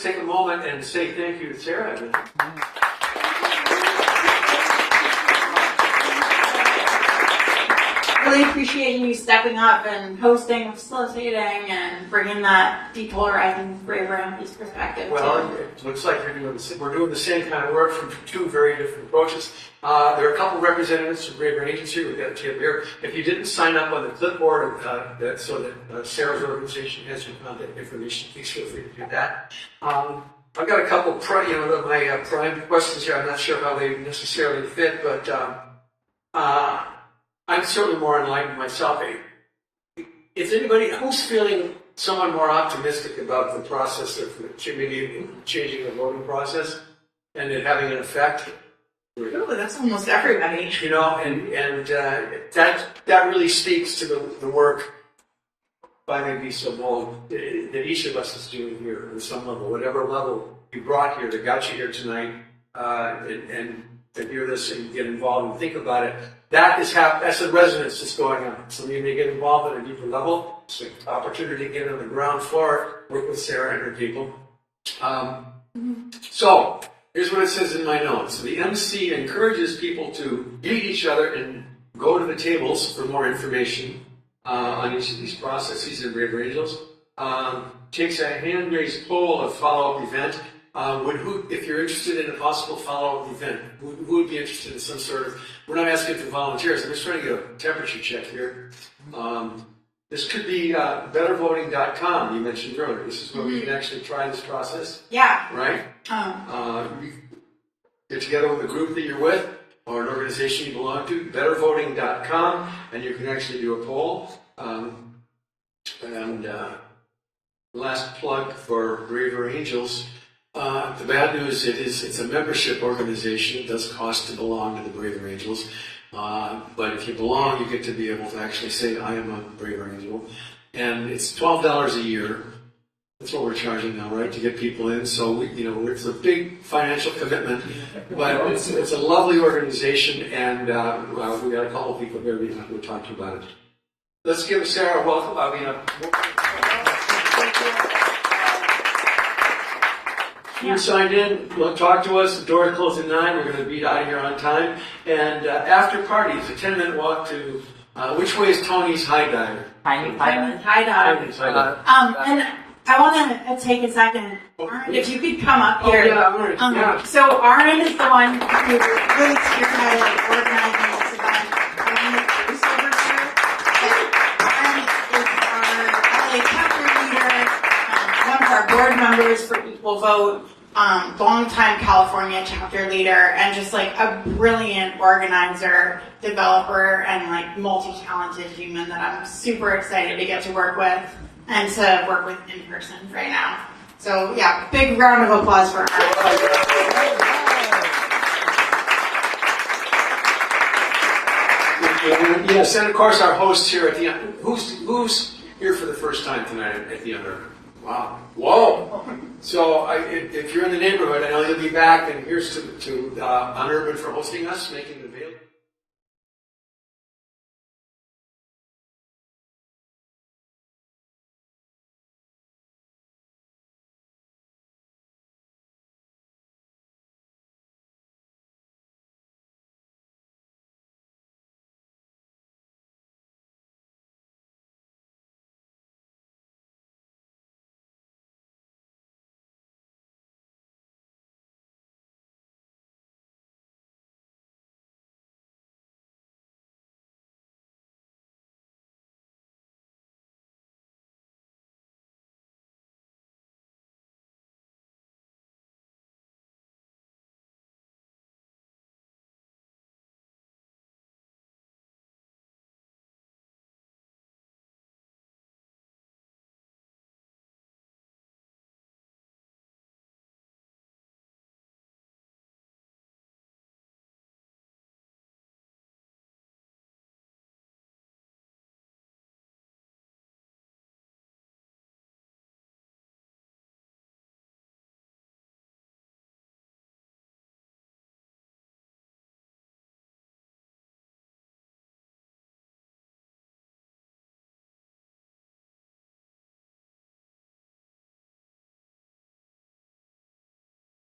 take a moment and say thank you to Sarah. Really appreciate you stepping up and hosting, facilitating, and bringing that depolarizing braver and peace perspective. Well, it looks like we're doing the same kind of work from two very different approaches. There are a couple representatives from Braver Agency. We've got a team here. If you didn't sign up on the clipboard so that Sarah's organization has your contact information, please feel free to do that. I've got a couple my prime questions here. I'm not sure how they necessarily fit, but I'm certainly more enlightened myself. Is anybody who's feeling someone more optimistic about the process of changing the voting process and it having an effect? Really, that's almost everybody. You know, and that really speaks to the work, if I may be so bold, that each of us is doing here on some level, whatever level you brought here that got you here tonight, and to hear this and get involved and think about it. That's the resonance that's going on. Some of you may get involved at a deeper level. It's an opportunity to get on the ground floor, work with Sarah and her people. So, here's what it says in my notes. The MC encourages people to meet each other and go to the tables for more information on each of these processes in Brave Angels. Takes a hand-raised poll of follow-up event. If you're interested in a possible follow-up event, who would be interested in some sort of, we're not asking for volunteers, I'm just trying to get a temperature check here. This could be bettervoting.com, you mentioned earlier. This is where we can actually try this process. Yeah. Right? You get together with a group that you're with or an organization you belong to, bettervoting.com, and you can actually do a poll. Last plug for Braver Angels. The bad news it's a membership organization. It does cost to belong to the Braver Angels. But if you belong, you get to be able to actually say, I am a Braver Angel. And it's $12 a year. That's what we're charging now, right, to get people in. So, it's a big financial commitment. But it's a lovely organization, and we got a couple of people here who will talk to you about it. Let's give Sara Wolk. You signed in, talk to us. The doors close at 9. We're going to be out of here on time. And after party, it's a 10-minute walk to, which way is Tony's High Dive? Tiny High dive. And I want to take a second. Arn, if you could come up here. So Arn is the one who really spearheaded organizing this event. Arn is our LA chapter leader, one of our board members for Equal Vote, longtime California chapter leader, and just like a brilliant organizer, developer, and like multi-talented human that I'm super excited to get to work with and to work with in person right now. So yeah, big round of applause for Arn. Yes, and of course our hosts here at the end. Who's here for the first time tonight at the Unearthed? Wow. Whoa. So if you're in the neighborhood, I know you'll be back, and here's to Unurban for hosting us, making